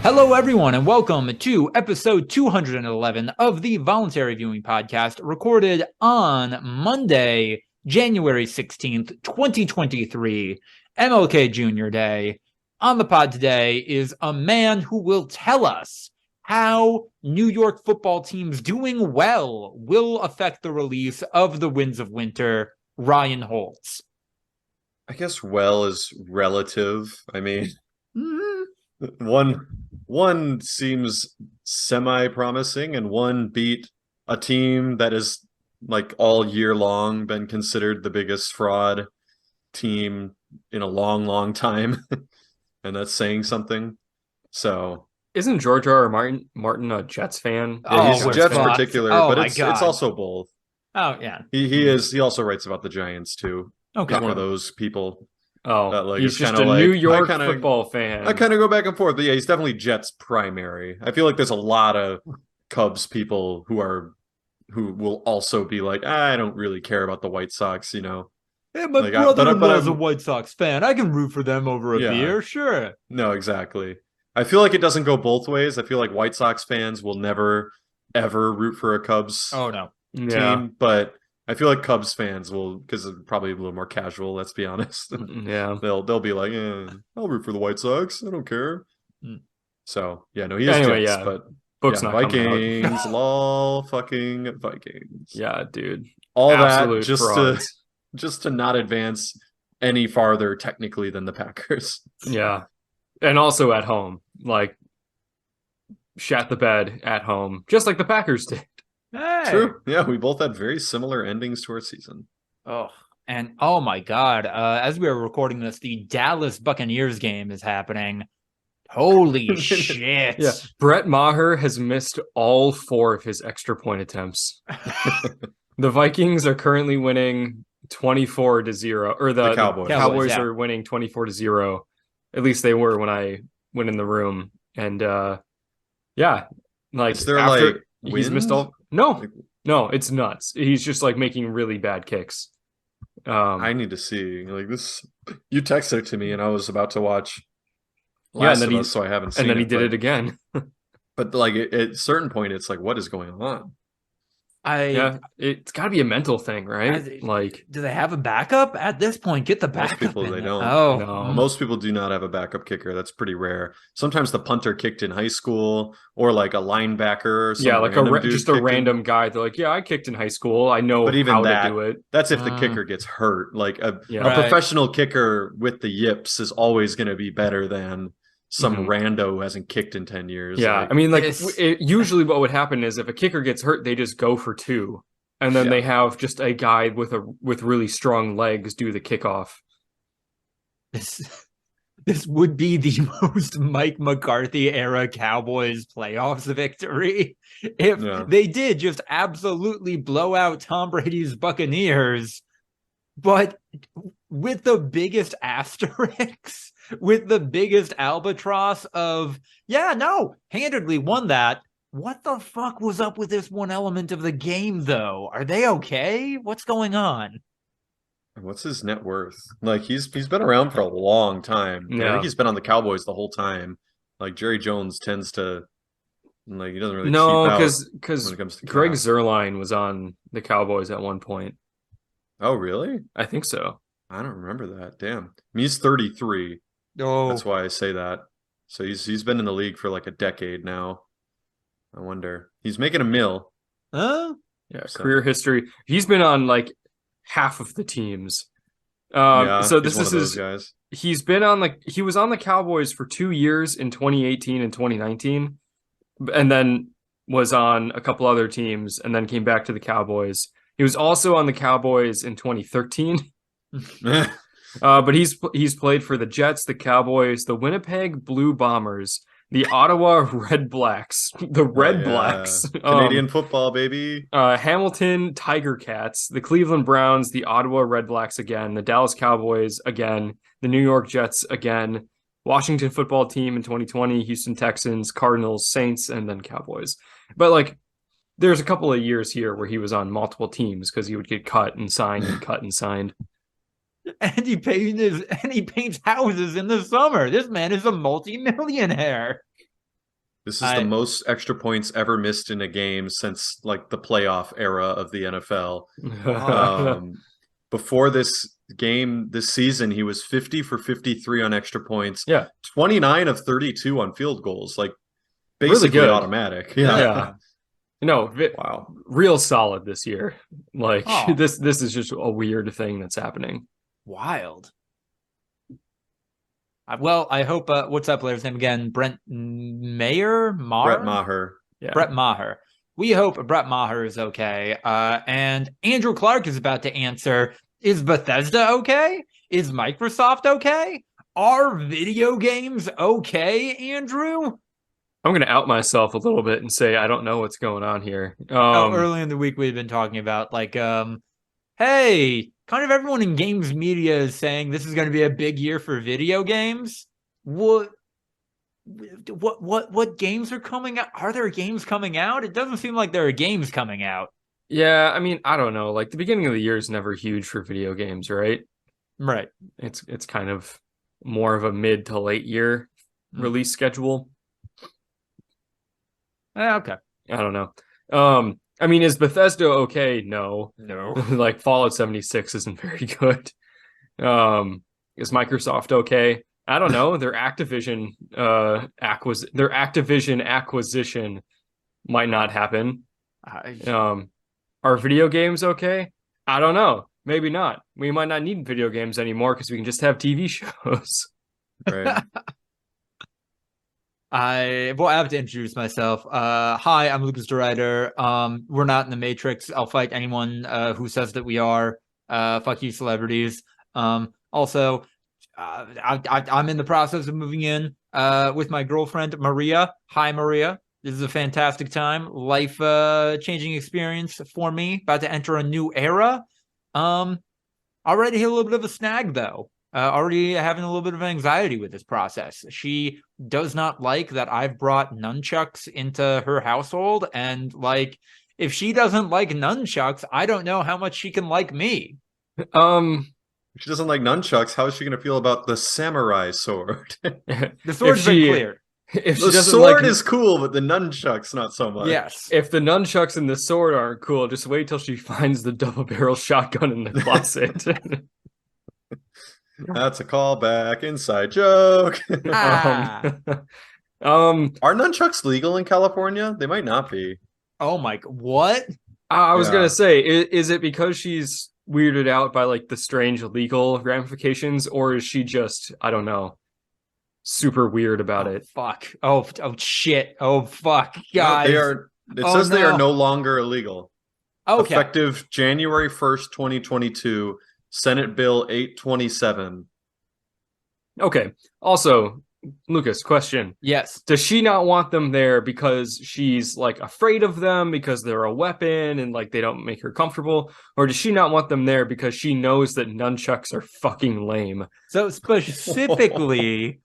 Hello, everyone, and welcome to episode 211 of the Voluntary Viewing Podcast, recorded on Monday, January 16th, 2023, MLK Jr. Day. On the pod today is a man who will tell us how New York football teams doing well will affect the release of the Winds of Winter, Ryan Holtz. I guess well is relative. I mean, one seems semi-promising, and one beat a team that is like all year long been considered the biggest fraud team in a long time. And that's saying something. So isn't George R. R. Martin a Jets fan? Yeah, he's Jets in particular, but it's also both. Oh yeah. He also writes about the Giants too. Okay. He's one of those people. Oh, that, like, he's just a New York football fan. I kind of go back and forth, but yeah, he's definitely Jets primary. I feel like there's a lot of Cubs people who will also be like, I don't really care about the White Sox, you know. Yeah, my brother-in-law's a White Sox fan. I can root for them over a beer, sure. No, exactly. I feel like it doesn't go both ways. I feel like White Sox fans will never, ever root for a Cubs team, but I feel like Cubs fans will, because it's probably a little more casual, let's be honest. Yeah. They'll be like, I'll root for the White Sox. I don't care. So, yeah, no, he is Jets, but Book's not Vikings, lol, fucking Vikings. Yeah, dude. All Absolute that just to not advance any farther technically than the Packers. Yeah. And also at home, like shat the bed at home, just like the Packers did. Hey. True. Yeah, we both had very similar endings to our season. Oh, and oh my God. As we are recording this, the Dallas Buccaneers game is happening. Holy shit. Yeah. Brett Maher has missed all 4 of his extra point attempts. The Vikings are currently winning 24-0, or the Cowboys are winning 24-0. At least they were when I went in the room. And like is there after he's missed all. No, it's nuts. He's just like making really bad kicks. I need to see like this. You texted it to me, and I was about to watch. Last of Us, so I haven't seen it. And then he did it again. But like at a certain point, it's like, what is going on? It's got to be a mental thing, right? Do they have a backup at this point? Get the backup. Most people, they don't. Oh, no. Most people do not have a backup kicker. That's pretty rare. Sometimes the punter kicked in high school, or like a linebacker. Or like a random guy. They're like, I kicked in high school. I know how to do it. That's if the kicker gets hurt. Like a professional kicker with the yips is always going to be better than some rando who hasn't kicked in 10 years. Yeah, I mean, usually what would happen is if a kicker gets hurt, they just go for 2. And then they have just a guy with really strong legs do the kickoff. This would be the most Mike McCarthy era Cowboys playoffs victory if they did just absolutely blow out Tom Brady's Buccaneers, but with the biggest asterisks, with the biggest albatross of, handedly won that. What the fuck was up with this one element of the game, though? Are they okay? What's going on? What's his net worth? Like, he's been around for a long time. Yeah. I think he's been on the Cowboys the whole time. Like, Jerry Jones tends to, like, he doesn't really cheap out when it comes to Greg Zuerlein was on the Cowboys at one point. Oh, really? I think so. I don't remember that. Damn. I mean, he's 33. Oh, that's why I say that. So he's been in the league for like a decade now. I wonder. He's making a mill. Yeah, career history. He's been on like half of the teams. So this is his guys. He was on the Cowboys for 2 years in 2018 and 2019, and then was on a couple other teams, and then came back to the Cowboys. He was also on the Cowboys in 2013. But he's played for the Jets, the Cowboys, the Winnipeg Blue Bombers, the Ottawa Red Blacks, the Red Blacks, Canadian football, baby, Hamilton Tiger Cats, the Cleveland Browns, the Ottawa Red Blacks again, the Dallas Cowboys again, the New York Jets again, Washington football team in 2020, Houston Texans, Cardinals, Saints, and then Cowboys. But like, there's a couple of years here where he was on multiple teams because he would get cut and signed and cut and signed. And he paints houses in the summer. This man is a multi-millionaire. This is the most extra points ever missed in a game since like the playoff era of the NFL. Before this game, this season, he was 50 for 53 on extra points. Yeah. 29 of 32 on field goals. Like basically really automatic. Yeah. Wow. Real solid this year. Like this is just a weird thing that's happening. Wild. Well, I hope what's that player's name again? Brett Maher? Brett Maher. Yeah. Brett Maher. We hope Brett Maher is okay. And Andrew Clark is about to answer, is Bethesda okay? Is Microsoft okay? Are video games okay, Andrew? I'm going to out myself a little bit and say I don't know what's going on here. Early in the week, we've been talking about like, hey, kind of everyone in games media is saying this is going to be a big year for video games. What games are coming out? Are there games coming out? It doesn't seem like there are games coming out. Yeah, I mean, I don't know. Like the beginning of the year is never huge for video games, right? Right. It's kind of more of a mid to late year release schedule. Okay. I don't know. I mean, is Bethesda okay? No. Like Fallout 76 isn't very good. Is Microsoft okay? I don't know. Their Activision acquisition might not happen. Are video games okay? I don't know. Maybe not. We might not need video games anymore because we can just have TV shows. Right. I have to introduce myself. Hi, I'm Lucas DeRuyter. We're not in the Matrix. I'll fight anyone who says that we are. Fuck you, celebrities. Also, I'm in the process of moving in with my girlfriend, Maria. Hi, Maria. This is a fantastic time. Life changing experience for me. About to enter a new era. Already hit a little bit of a snag, though. Already having a little bit of anxiety with this process. She does not like that I've brought nunchucks into her household. And like, if she doesn't like nunchucks, I don't know how much she can like me. If she doesn't like nunchucks, how is she going to feel about the samurai sword? The sword's been cleared. If the sword is cool, but the nunchucks not so much. Yes. If the nunchucks and the sword aren't cool, just wait till she finds the double-barrel shotgun in the closet. That's a callback, inside joke. Are nunchucks legal in California? They might not be. Oh my, what? I was gonna say, is it because she's weirded out by like the strange legal ramifications, or is she just, I don't know, super weird about it? Fuck. Oh shit. Oh fuck, guys. It says they are no longer illegal. Okay. Effective January 1st, 2022. Senate Bill 827. Okay. Also, Lucas, question. Yes. Does she not want them there because she's like afraid of them because they're a weapon and like they don't make her comfortable? Or does she not want them there because she knows that nunchucks are fucking lame? So specifically,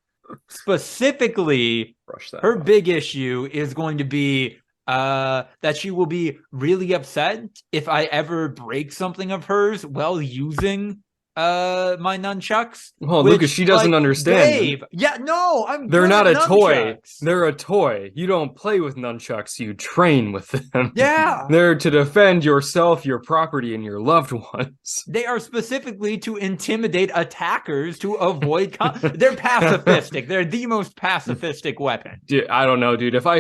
her big issue is going to be that she will be really upset if I ever break something of hers while using my nunchucks. Well, Lucas, she doesn't understand. Babe, they're not a toy. Nunchucks. They're a toy. You don't play with nunchucks, you train with them. Yeah. They're to defend yourself, your property, and your loved ones. They are specifically to intimidate attackers to avoid they're pacifistic. They're the most pacifistic weapon. Dude, I don't know, dude. If I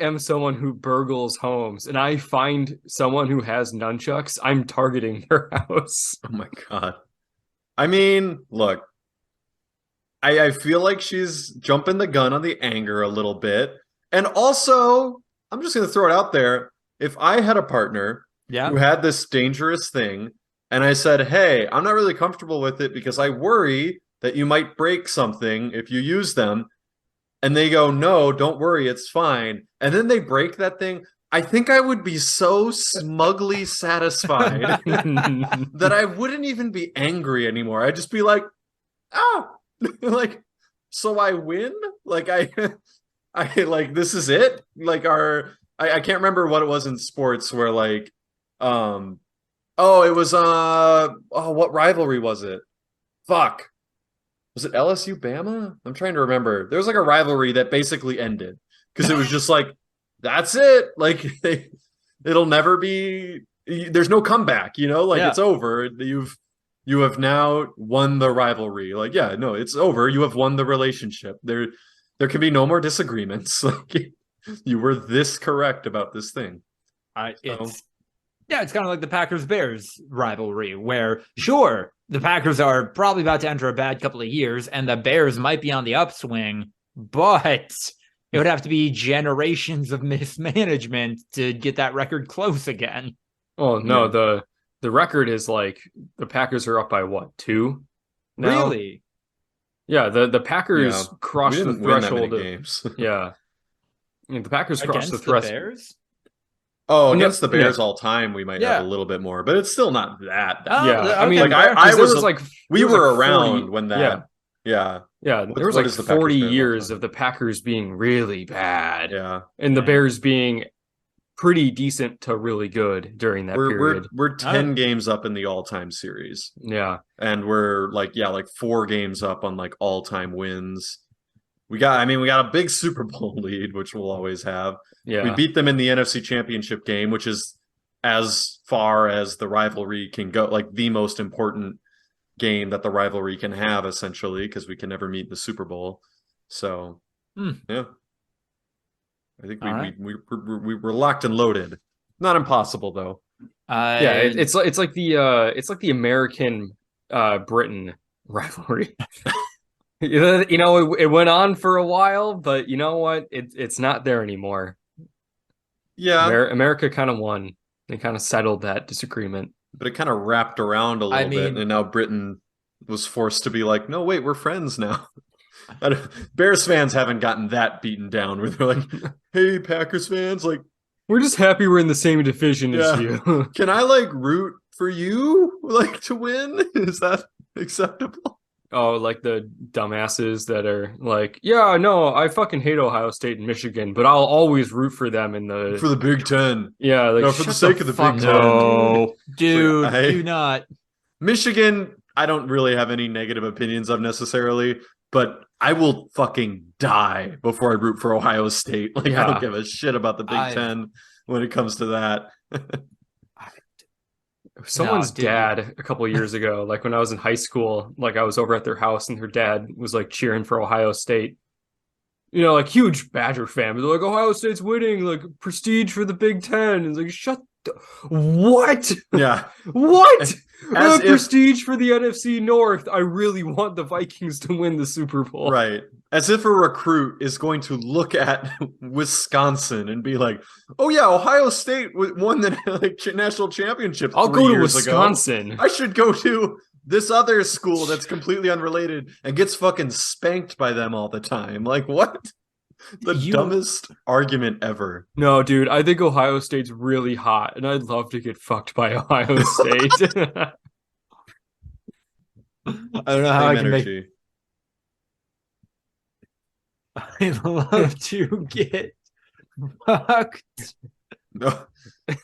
am someone who burgles homes and I find someone who has nunchucks, I'm targeting their house. Oh my God. I mean, look, I feel like she's jumping the gun on the anger a little bit. And also, I'm just going to throw it out there. If I had a partner who had this dangerous thing and I said, hey, I'm not really comfortable with it because I worry that you might break something if you use them. And they go, no, don't worry, it's fine. And then they break that thing. I think I would be so smugly satisfied that I wouldn't even be angry anymore. I'd just be like, oh, like, so I win? Like, I like, this is it? Like, I can't remember what it was in sports where like, it was, what rivalry was it? Fuck. was it LSU Bama? I'm trying to remember. There was like a rivalry that basically ended because it was just like, that's it. Like it'll never be. There's no comeback. Like it's over. You have now won the rivalry. Like no, it's over. You have won the relationship. There can be no more disagreements. Like you were this correct about this thing. It's kind of like the Packers-Bears rivalry, where sure, the Packers are probably about to enter a bad couple of years, and the Bears might be on the upswing, but it would have to be generations of mismanagement to get that record close again. Oh no, the record is like the Packers are up by what, 2? Now? Really? Yeah, the Packers crossed the threshold of games. Yeah. The Packers crossed the threshold. Bears? Oh, against the Bears all time, we might have a little bit more, but it's still not that. I mean, like I was like, we were around when that. Yeah. There was like 40 years of the Packers being really bad. Yeah, and the Bears being pretty decent to really good during that period. We're 10 games up in the all-time series. Yeah, and we're like 4 games up on like all-time wins. We got a big Super Bowl lead, which we'll always have. Yeah. We beat them in the NFC Championship game, which is as far as the rivalry can go, like the most important game that the rivalry can have, essentially, because we can never meet in the Super Bowl. So, yeah. I think we were locked and loaded. Not impossible, though. It's like the American Britain rivalry. It went on for a while, but you know what? It's not there anymore. Yeah. America kind of won. They kind of settled that disagreement. But it kind of wrapped around a little bit, and now Britain was forced to be like, no, wait, we're friends now. Bears fans haven't gotten that beaten down where they're like, hey, Packers fans, like, we're just happy we're in the same division as you. Can I like root for you like to win? Is that acceptable? Oh, like the dumbasses that are like, yeah, no, I fucking hate Ohio State and Michigan, but I'll always root for them for the Big Ten. Yeah, like, no, for the sake of the Big Ten. No, dude, do not. Michigan, I don't really have any negative opinions of necessarily, but I will fucking die before I root for Ohio State. Like, I don't give a shit about the Big Ten when it comes to that. Someone's dad a couple of years ago, like when I was in high school, like I was over at their house and her dad was like cheering for Ohio State. Like huge Badger fan. They're like, Ohio State's winning, like prestige for the Big Ten. And it's like, what? Yeah. What? Prestige for the NFC North. I really want the Vikings to win the Super Bowl. Right. As if a recruit is going to look at Wisconsin and be like, oh yeah, Ohio State won the national championship. I'll go to Wisconsin. I should go to this other school that's completely unrelated and gets fucking spanked by them all the time. Like, what? The dumbest argument ever. No, dude, I think Ohio State's really hot, and I'd love to get fucked by Ohio State. I don't know how I can make... I'd love to get fucked. No.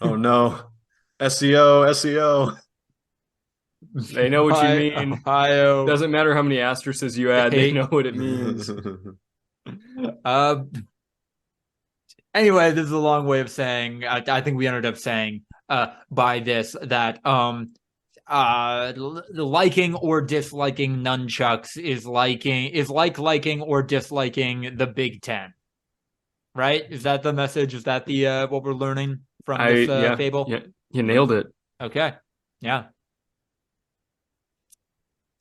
Oh, no. SEO. They know what you mean. Ohio. Doesn't matter how many asterisks you add, they know what it means. Anyway, this is a long way of saying, I think we ended up saying by this that liking or disliking nunchucks is like liking or disliking the Big Ten. Right? Is that the message? Is that the what we're learning from this fable? Yeah, you nailed it. Okay. Yeah.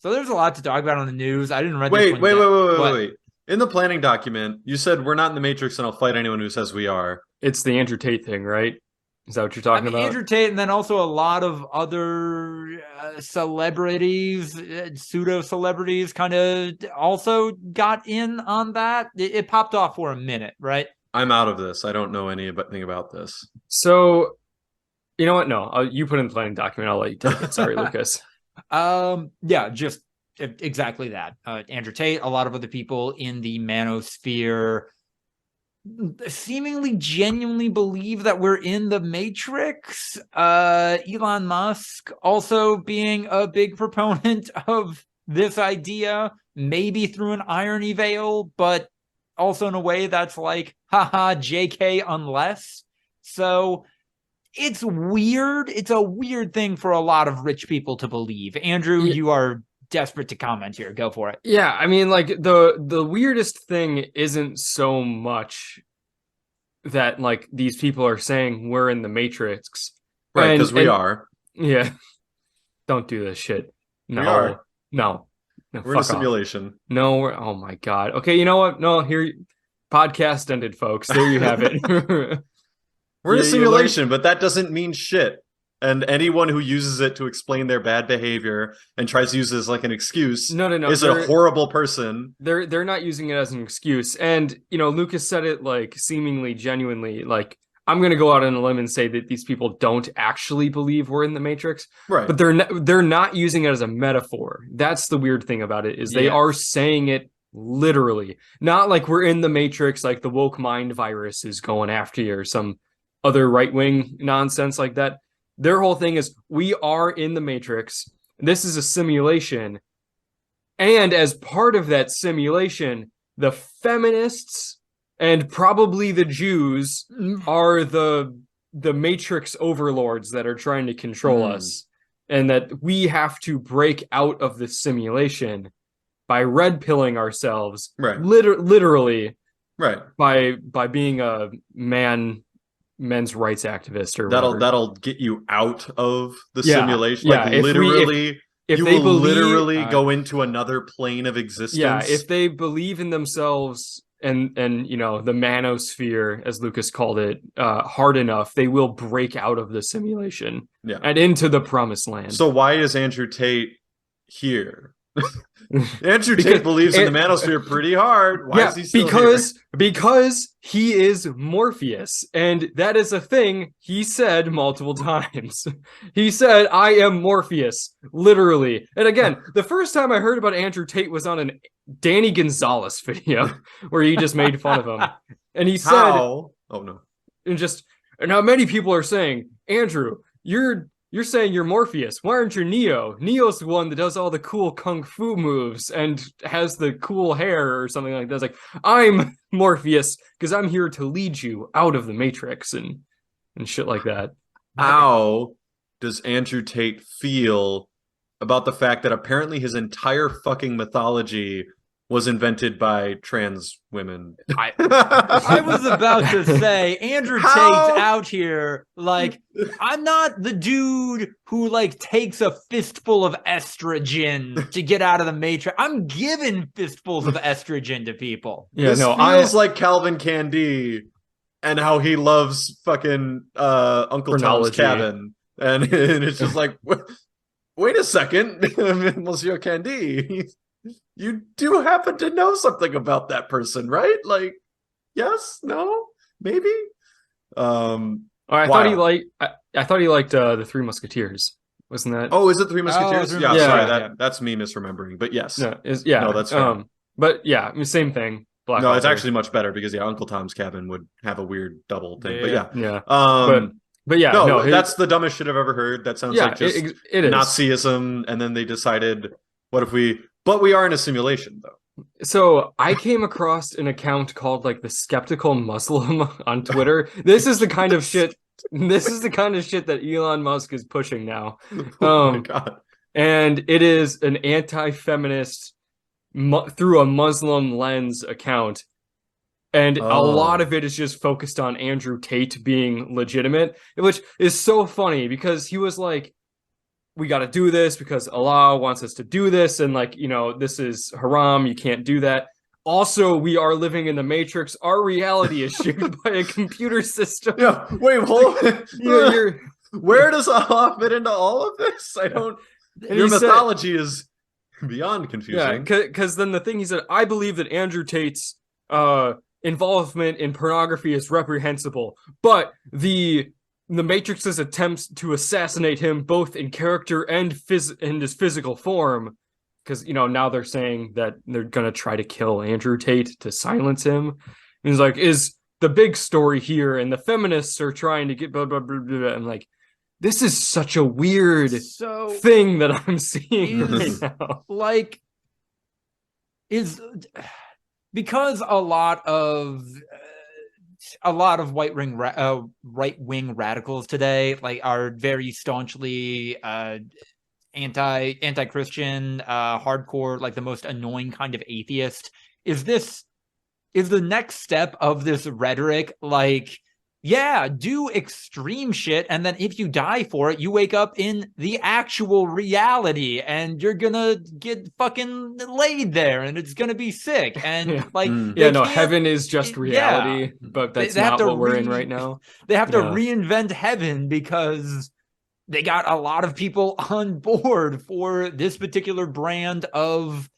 So there's a lot to talk about on the news. I didn't read this one. Wait. In the planning document, you said we're not in the Matrix and I'll fight anyone who says we are. It's the Andrew Tate thing, right? Is that what you're talking about? Andrew Tate, and then also a lot of other celebrities, pseudo-celebrities kind of also got in on that. It popped off for a minute, right? I'm out of this. I don't know anything about this. So, you know what? No, you put in the planning document. I'll let you take it. Sorry, Lucas. Just exactly that. Andrew Tate, a lot of other people in the manosphere seemingly genuinely believe that we're in the Matrix. Elon Musk also being a big proponent of this idea. maybe through an irony veil, but also in a way that's like, haha, JK, unless. So it's weird. It's a weird thing for a lot of rich people to believe. Andrew, you are desperate to comment here. Go for it. Yeah, I mean, like, the weirdest thing isn't so much that, like, these people are saying we're in the Matrix. Right, because we are. Yeah. Don't do this shit. No. We are. No. We're in a simulation. Off. No, oh my God. Okay, you know what? No, here, podcast ended, folks. There you have it. We're in a simulation, but that doesn't mean shit. And anyone who uses it to explain their bad behavior and tries to use it as like an excuse is a horrible person. They're not using it as an excuse. And, you know, Lucas said it like seemingly genuinely, like, I'm going to go out on a limb and say that these people don't actually believe we're in the Matrix. Right. But they're not using it as a metaphor. That's the weird thing about it, is they are saying it literally. Not like we're in the Matrix, like the woke mind virus is going after you or some other right-wing nonsense like that. Their whole thing is, we are in the Matrix. This is a simulation. And as part of that simulation, the feminists and probably the Jews are the Matrix overlords that are trying to control us. And that we have to break out of the simulation by red pilling ourselves. Right. Literally. Right. By being a men's rights activist or that'll get you out of the simulation. Like if literally if you they will believe, literally go into another plane of existence. Yeah, if they believe in themselves and you know, the manosphere, as Lucas called it, hard enough, they will break out of the simulation and into the promised land. So why is Andrew Tate here? Andrew Tate believes in the manosphere pretty hard. Why is he still here? Because he is Morpheus, and that is a thing he said multiple times. He said, I am Morpheus, literally. And again, the first time I heard about Andrew Tate was on an Danny Gonzalez video where he just made fun of him. And he said, oh no. And now many people are saying, Andrew, you're saying you're Morpheus. Why aren't you Neo? Neo's the one that does all the cool kung fu moves and has the cool hair or something like that. It's like, I'm Morpheus because I'm here to lead you out of the Matrix and shit like that. How does Andrew Tate feel about the fact that apparently his entire fucking mythology was invented by trans women? I was about to say, Andrew Tate's out here, like, I'm not the dude who, like, takes a fistful of estrogen to get out of the Matrix. I'm giving fistfuls of estrogen to people. Yeah, this feels like Calvin Candy and how he loves fucking Uncle Tom's Cabin. And it's just like, wait a second, Monsieur Candy. You do happen to know something about that person, right? Like, yes, no, maybe. I thought he liked the Three Musketeers. Wasn't that? Oh, is it Three Musketeers? Yeah, sorry, that's me misremembering. But yes, no, that's fair. But yeah, I mean, same thing. No, it's actually much better because Uncle Tom's Cabin would have a weird double thing. But yeah. But yeah, no, that's the dumbest shit I've ever heard. That sounds like just it is. Nazism, and then they decided, what if we? But we are in a simulation, though. So I came across an account called like the Skeptical Muslim on Twitter. This is the kind of shit. This is the kind of shit that Elon Musk is pushing now. Oh my God! And it is an anti-feminist through a Muslim lens account. And a lot of it is just focused on Andrew Tate being legitimate, which is so funny because he was like, we got to do this because Allah wants us to do this. And like, you know, this is haram. You can't do that. Also, we are living in the Matrix. Our reality is shaped by a computer system. Yeah. Wait, hold on. Where does Allah fit into all of this? I don't. Your mythology is beyond confusing. Yeah, because then the thing he said, I believe that Andrew Tate's involvement in pornography is reprehensible, but the Matrix's attempts to assassinate him both in character and in his physical form, because, you know, now they're saying that they're going to try to kill Andrew Tate to silence him. And he's like, is the big story here, and the feminists are trying to get blah, blah, blah, blah. I'm like, this is such a weird thing that I'm seeing right now. Like, is because a lot of right-wing radicals today like are very staunchly anti-Christian, hardcore, like the most annoying kind of atheist. Is the next step of this rhetoric like, yeah, do extreme shit, and then if you die for it, you wake up in the actual reality, and you're gonna get fucking laid there, and it's gonna be sick, and heaven is just reality, but that's not what we're in right now. They have to reinvent heaven because they got a lot of people on board for this particular brand of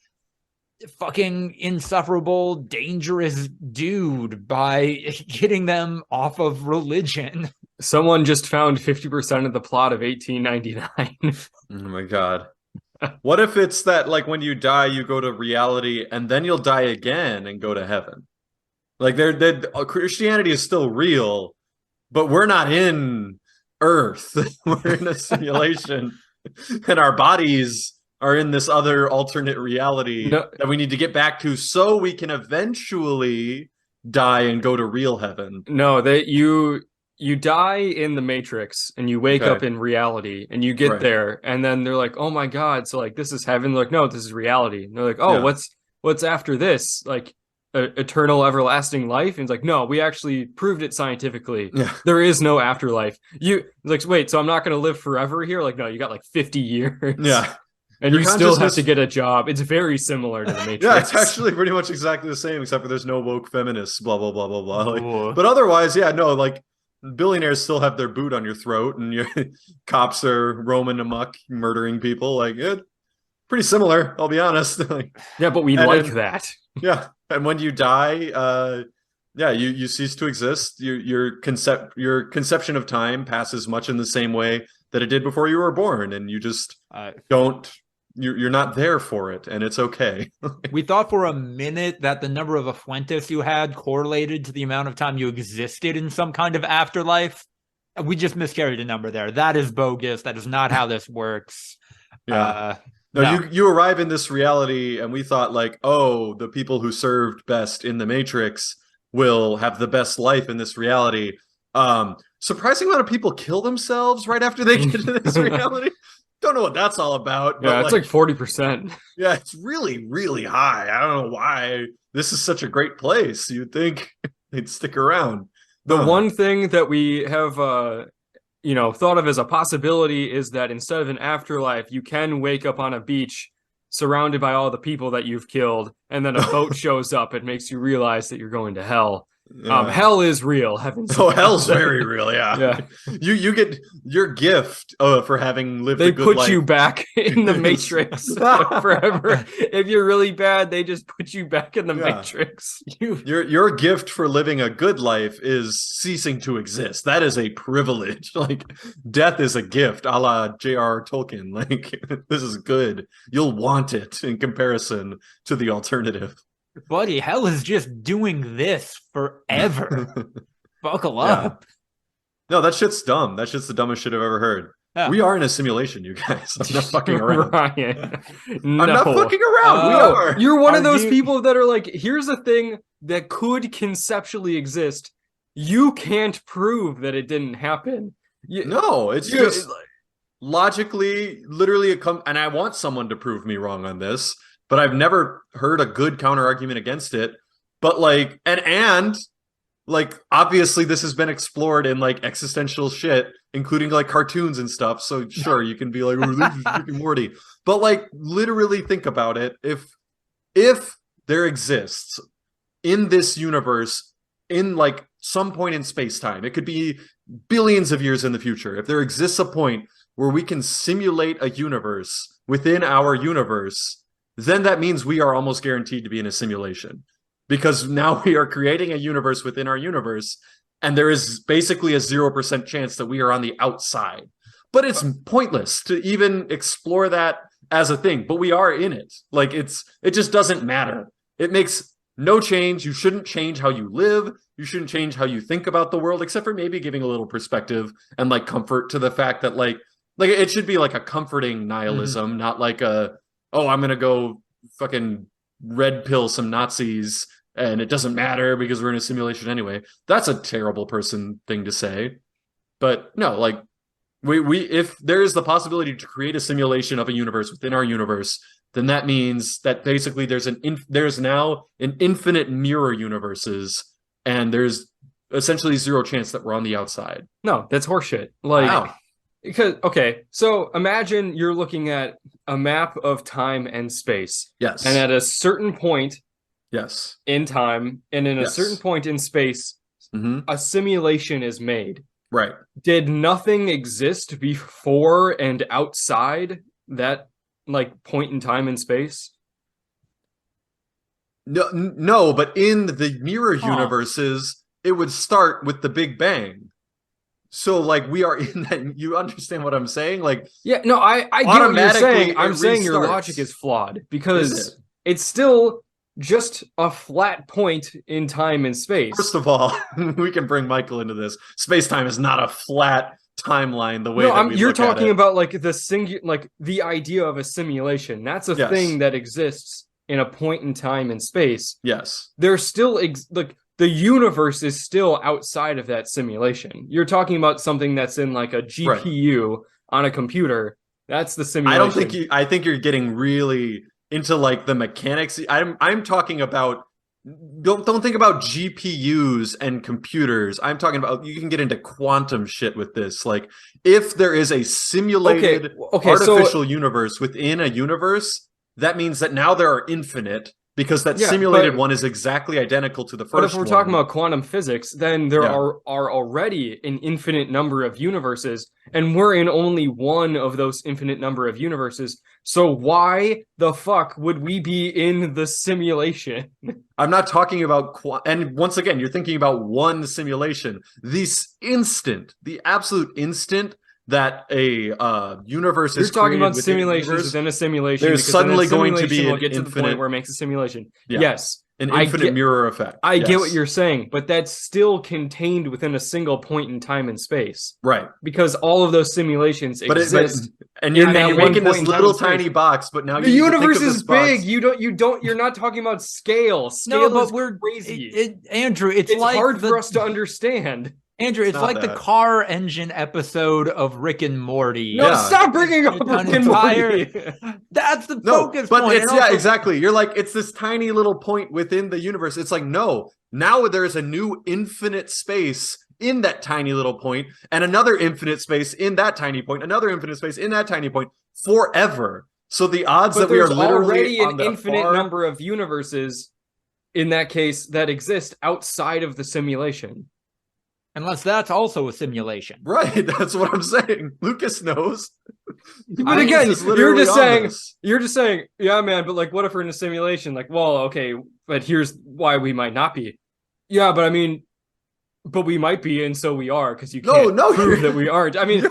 fucking insufferable, dangerous dude by getting them off of religion. Someone just found 50% of the plot of 1899. Oh my God. What if it's that, like, when you die, you go to reality and then you'll die again and go to heaven? Like, Christianity is still real, but we're not in Earth. We're in a simulation, and our bodies are in this other alternate reality that we need to get back to so we can eventually die and go to real heaven. No, you die in the Matrix and you wake up in reality and you get there, and then they're like, oh my God, so like this is heaven. They're like, no, this is reality. And they're like, oh, what's after this? Like eternal everlasting life? And it's like, no, we actually proved it scientifically. There is no afterlife. You like, wait, so I'm not going to live forever here? Like, no, you got like 50 years. And you still have to get a job. It's very similar to the Matrix. Yeah, it's actually pretty much exactly the same, except for there's no woke feminists, blah, blah, blah, blah, blah. Like, but otherwise, like, billionaires still have their boot on your throat, and your cops are roaming amok, murdering people. Like, pretty similar, I'll be honest. But we like that. Yeah, and when you die, you cease to exist. Your conception of time passes much in the same way that it did before you were born, and you just don't. You're not there for it, and it's okay. We thought for a minute that the number of Afuentes you had correlated to the amount of time you existed in some kind of afterlife. We just miscarried a number there. That is bogus. That is not how this works. No. You arrive in this reality, and we thought like, oh, the people who served best in the Matrix will have the best life in this reality. Surprising amount of people kill themselves right after they get into this reality. Don't know what that's all about. Yeah, it's like 40%. Yeah, it's really, really high. I don't know why. This is such a great place. You'd think they'd stick around. The one thing that we have, thought of as a possibility is that instead of an afterlife, you can wake up on a beach surrounded by all the people that you've killed, and then a boat shows up and makes you realize that you're going to hell. Hell is real. Hell's very real. Yeah. You get your gift for having lived a good life. They put you back in the Matrix forever. If you're really bad, they just put you back in the Matrix. Your gift for living a good life is ceasing to exist. That is a privilege. Like, death is a gift, a la J.R. Tolkien. Like, this is good. You'll want it in comparison to the alternative. Buddy, hell is just doing this forever. Buckle up. No, that shit's dumb. That shit's the dumbest shit I've ever heard. Yeah. We are in a simulation, you guys. I'm not fucking around. Ryan, I'm not fucking around. We are. You're one of those people that are like, here's a thing that could conceptually exist. You can't prove that it didn't happen. No, it's just logically, literally, and I want someone to prove me wrong on this. But I've never heard a good counter argument against it. But like, and like, obviously this has been explored in like existential shit, including like cartoons and stuff. So sure, you can be like, oh, this is Rick and Morty. But like, literally think about it. If there exists in this universe, in like some point in space-time, it could be billions of years in the future. If there exists a point where we can simulate a universe within our universe, then that means we are almost guaranteed to be in a simulation, because now we are creating a universe within our universe, and there is basically a 0% chance that we are on the outside. But it's pointless to even explore that as a thing, but we are in it. Like, it just doesn't matter. It makes no change. You shouldn't change how you live. You shouldn't change how you think about the world, except for maybe giving a little perspective and like comfort to the fact that like it should be like a comforting nihilism, not like a, oh, I'm going to go fucking red pill some Nazis and it doesn't matter because we're in a simulation anyway. That's a terrible person thing to say. But no, like we if there is the possibility to create a simulation of a universe within our universe, then that means that basically there's now an infinite mirror universes, and there's essentially zero chance that we're on the outside. No, that's horseshit. Like, wow. Because, okay, so imagine you're looking at a map of time and space. Yes. And at a certain point yes. in time, and in a certain point in space, a simulation is made. Right. Did nothing exist before and outside that, like, point in time and space? No, but in the mirror universes, it would start with the Big Bang. So, like, we are in that. You understand what I'm saying? Like, yeah, no, I get what you're saying. I'm saying your logic is flawed because it's still just a flat point in time and space. First of all, we can bring Michael into this. Space-time is not a flat timeline the way that we you're look at talking it. about like the idea of a simulation. That's a thing that exists in a point in time and space. Yes. There's still the universe is still outside of that simulation. You're talking about something that's in like a GPU on a computer. That's the simulation. I think you're getting really into like the mechanics. I'm talking about don't think about GPUs and computers. I'm talking about you can get into quantum shit with this. Like if there is a simulated artificial universe within a universe, that means that now there are infinite. Because that simulated one is exactly identical to the first one. But if we're talking about quantum physics, then there are already an infinite number of universes, and we're in only one of those infinite number of universes. So why the fuck would we be in the simulation? I'm not talking about... And once again, you're thinking about one simulation. The absolute instant that a universe is created. You're talking about simulations within a simulation. There's suddenly going to be an infinite... to the point where it makes a simulation. Yeah. Yes. An infinite mirror effect. I get what you're saying, but that's still contained within a single point in time and space. Right. Because all of those simulations exist. And you're making this little tiny box, but now the universe is big. You're not talking about scale. Scale is crazy. Andrew, it's like hard for us to understand. Andrew, it's like the car engine episode of Rick and Morty. No, stop bringing up Rick and Morty. That's the focus point. But it's exactly. You're like, it's this tiny little point within the universe. It's like, no, now there is a new infinite space in that tiny little point, and another infinite space in that tiny point, another infinite space in that tiny point, forever. So the odds that we are literally already an infinite number of universes in that case that exist outside of the simulation. Unless that's also a simulation. Right, that's what I'm saying. Lucas knows. But again, you're just saying, yeah, man, but like, what if we're in a simulation? Like, well, okay, but here's why we might not be. Yeah, but I mean, but we might be, and so we are, because you can't prove that we aren't. I mean,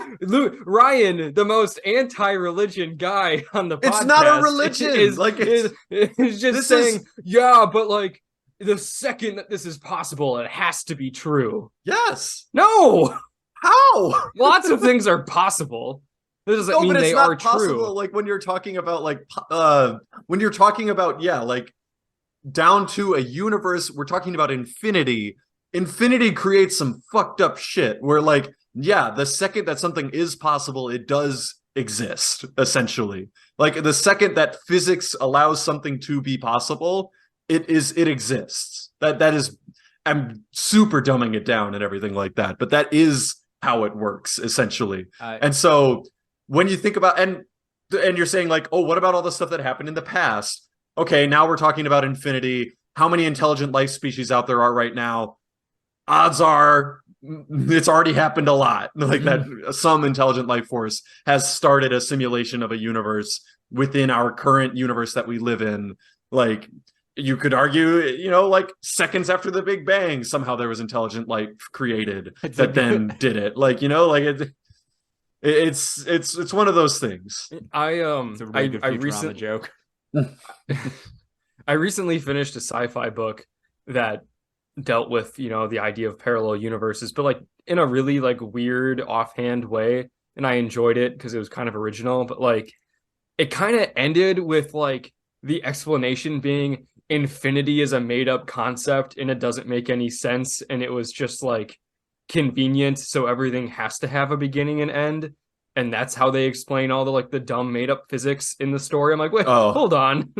Ryan, the most anti-religion guy on the podcast. It's not a religion. Is just saying, yeah, but like, the second that this is possible, it has to be true. Yes. No. How? Lots of things are possible. This doesn't mean they are true. Like when you're talking about like like down to a universe, we're talking about infinity. Infinity creates some fucked up shit where like, yeah, the second that something is possible, it does exist, essentially. Like the second that physics allows something to be possible, it exists. That is, I'm super dumbing it down and everything like that, but that is how it works essentially. And so when you think about and you're saying like, oh, what about all the stuff that happened in the past? Okay, now we're talking about infinity. How many intelligent life species out there are right now? Odds are it's already happened a lot. Like that some intelligent life force has started a simulation of a universe within our current universe that we live in. Like you could argue, you know, like seconds after the Big Bang, somehow there was intelligent life created that then did it. Like, you know, like it's one of those things. I recently finished a sci-fi book that dealt with, you know, the idea of parallel universes, but like in a really like weird offhand way. And I enjoyed it because it was kind of original, but like it kind of ended with like the explanation being infinity is a made-up concept and it doesn't make any sense, and it was just like convenient, so everything has to have a beginning and end, and that's how they explain all the like the dumb made-up physics in the story. I'm like, wait, hold on.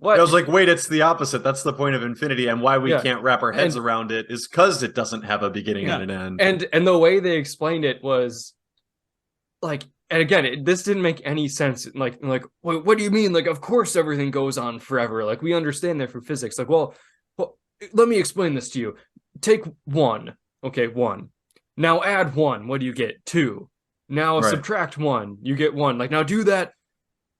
What? I was like, wait, it's the opposite. That's the point of infinity, and why we can't wrap our heads around it is because it doesn't have a beginning and an end. And the way they explained it was like, and again, this didn't make any sense. Like, what do you mean? Like, of course everything goes on forever. Like, we understand that from physics. Like, well, let me explain this to you. Take 1. Okay, 1. Now add 1. What do you get? 2. Now subtract 1. You get 1. Like, now do that,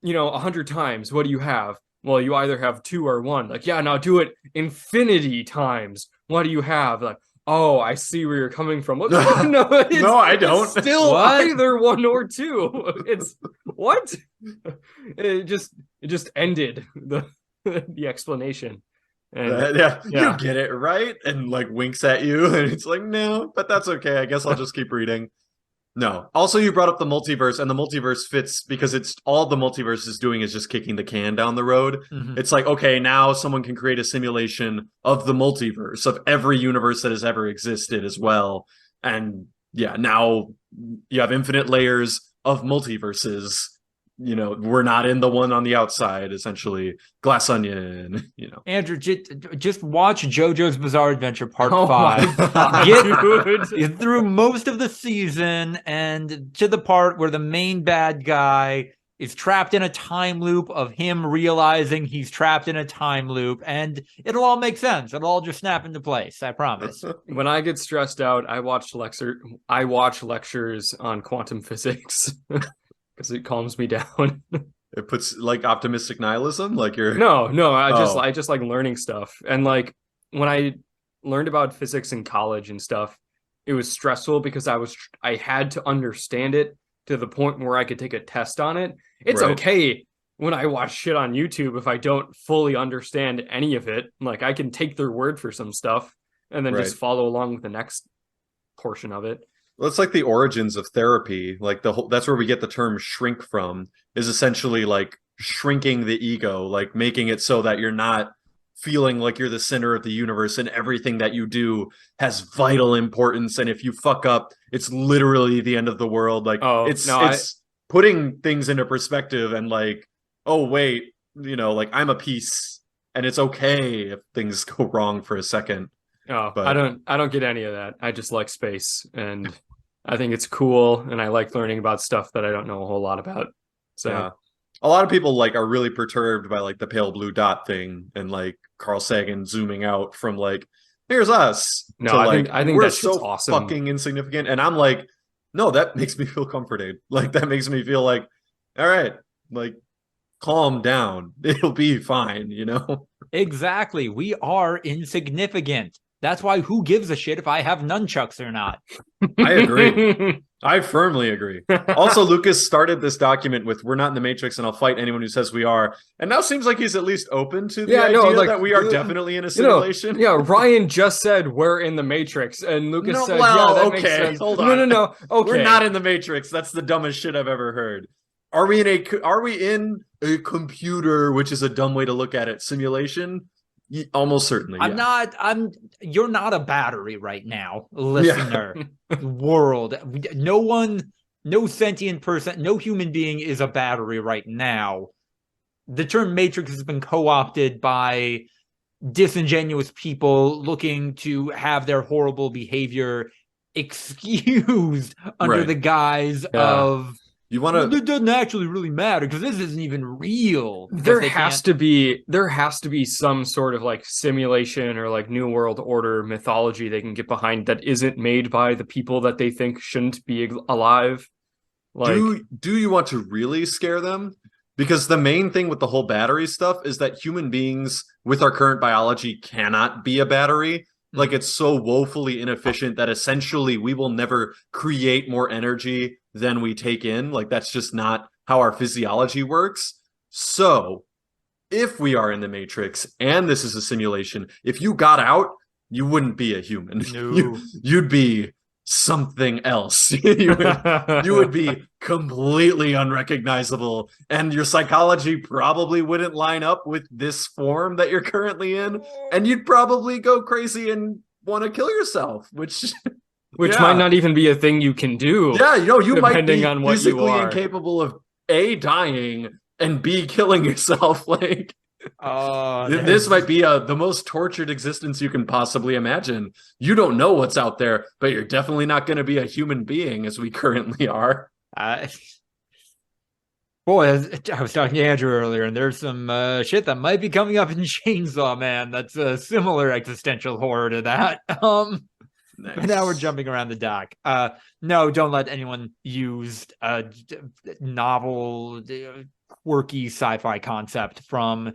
100 times. What do you have? Well, you either have 2 or 1. Like, yeah, now do it infinity times. What do you have? Like, oh, I see where you're coming from. No, I don't. It's still either 1 or 2. It's what? It just ended the explanation. And, you get it, right? And like winks at you, and it's like, no, but that's okay. I guess I'll just keep reading. No. Also, you brought up the multiverse, and the multiverse fits because it's all the multiverse is doing is just kicking the can down the road. Mm-hmm. It's like, okay, now someone can create a simulation of the multiverse, of every universe that has ever existed as well. And now you have infinite layers of multiverses. We're not in the one on the outside, essentially. Glass Onion, Andrew, just watch JoJo's Bizarre Adventure Part 5. Get through most of the season and to the part where the main bad guy is trapped in a time loop of him realizing he's trapped in a time loop, and it'll all make sense. It'll all just snap into place, I promise. When I get stressed out, I watch lectures on quantum physics. Because it calms me down. It puts like optimistic nihilism, like you're I just like learning stuff. And like when I learned about physics in college and stuff, it was stressful because I had to understand it to the point where I could take a test on it. It's okay when I watch shit on YouTube if I don't fully understand any of it. Like, I can take their word for some stuff and then just follow along with the next portion of it. Well, it's like the origins of therapy. Like that's where we get the term shrink from, is essentially like shrinking the ego, like making it so that you're not feeling like you're the center of the universe and everything that you do has vital importance. And if you fuck up, it's literally the end of the world. Like it's putting things into perspective and like, oh wait, like I'm a piece and it's okay if things go wrong for a second. Oh, but I don't get any of that. I just like space, and I think it's cool, and I like learning about stuff that I don't know a whole lot about. So a lot of people like are really perturbed by like the pale blue dot thing and like Carl Sagan zooming out from like, here's us. No, I think we're that's so awesome. Fucking insignificant. And I'm like, no, that makes me feel comforted. Like that makes me feel like, all right, like calm down. It'll be fine, Exactly. We are insignificant. That's why who gives a shit if I have nunchucks or not? I agree. I firmly agree. Also, Lucas started this document with, we're not in the Matrix and I'll fight anyone who says we are. And now seems like he's at least open to the idea that we are definitely in a simulation. Ryan just said we're in the Matrix. And Lucas said, that makes sense. Hold on. No. Okay. We're not in the Matrix. That's the dumbest shit I've ever heard. Are we in a computer, which is a dumb way to look at it, simulation? Almost certainly. You're not a battery right now, listener. World. No sentient person, no human being is a battery right now. The term Matrix has been co-opted by disingenuous people looking to have their horrible behavior excused under the guise of it doesn't actually really matter because this isn't even real. There has to be some sort of like simulation or like New World Order mythology they can get behind that isn't made by the people that they think shouldn't be alive. Like, do you want to really scare them? Because the main thing with the whole battery stuff is that human beings with our current biology cannot be a battery. Like, it's so woefully inefficient that essentially we will never create more energy than we take in. Like, that's just not how our physiology works. So if we are in the Matrix and this is a simulation, if you got out, you wouldn't be a human. No. You'd be something else. You would be completely unrecognizable, and your psychology probably wouldn't line up with this form that you're currently in, and you'd probably go crazy and want to kill yourself, which might not even be a thing you can do. Yeah, you might be on what physically you are. incapable of A, dying, and B, killing yourself. Like, this might be the most tortured existence you can possibly imagine. You don't know what's out there, but you're definitely not going to be a human being as we currently are. Boy, I was talking to Andrew earlier, and there's some shit that might be coming up in Chainsaw Man that's a similar existential horror to that. Nice. But now we're jumping around the dock. No, don't let anyone use a novel, quirky sci-fi concept from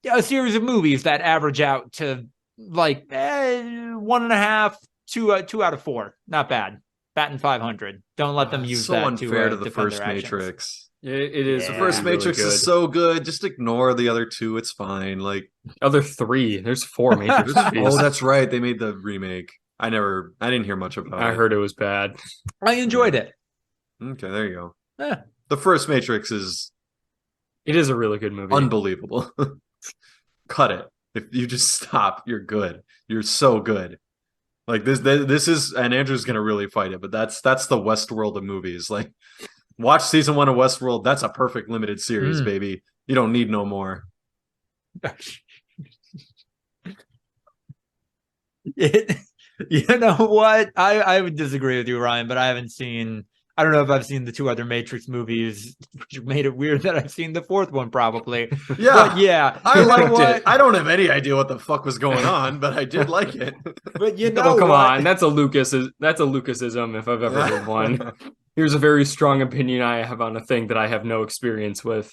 a series of movies that average out to like 1.5, 2 out of 4. Not bad. Batting 500. Don't let them use so that unfair to the first Matrix. It is. The first Matrix is so good. Just ignore the other 2. It's fine. Like other 3. There's 4 Matrix. Oh, that's right. They made the remake. I didn't hear much about it. I heard it was bad. I enjoyed it. Okay, there you go. The first Matrix it is a really good movie. Unbelievable. Cut it. If you just stop, you're good. You're so good. Like this is, and Andrew's gonna really fight it, but that's the Westworld of movies. Like, watch season 1 of Westworld. That's a perfect limited series, baby. You don't need no more. You know what? I would disagree with you, Ryan, but I don't know if I've seen the 2 other Matrix movies, which made it weird that I've seen the 4th one, probably. Yeah. But yeah. I liked it. I don't have any idea what the fuck was going on, but I did like it. But you know come on. That's a Lucasism if I've ever heard one. Here's a very strong opinion I have on a thing that I have no experience with.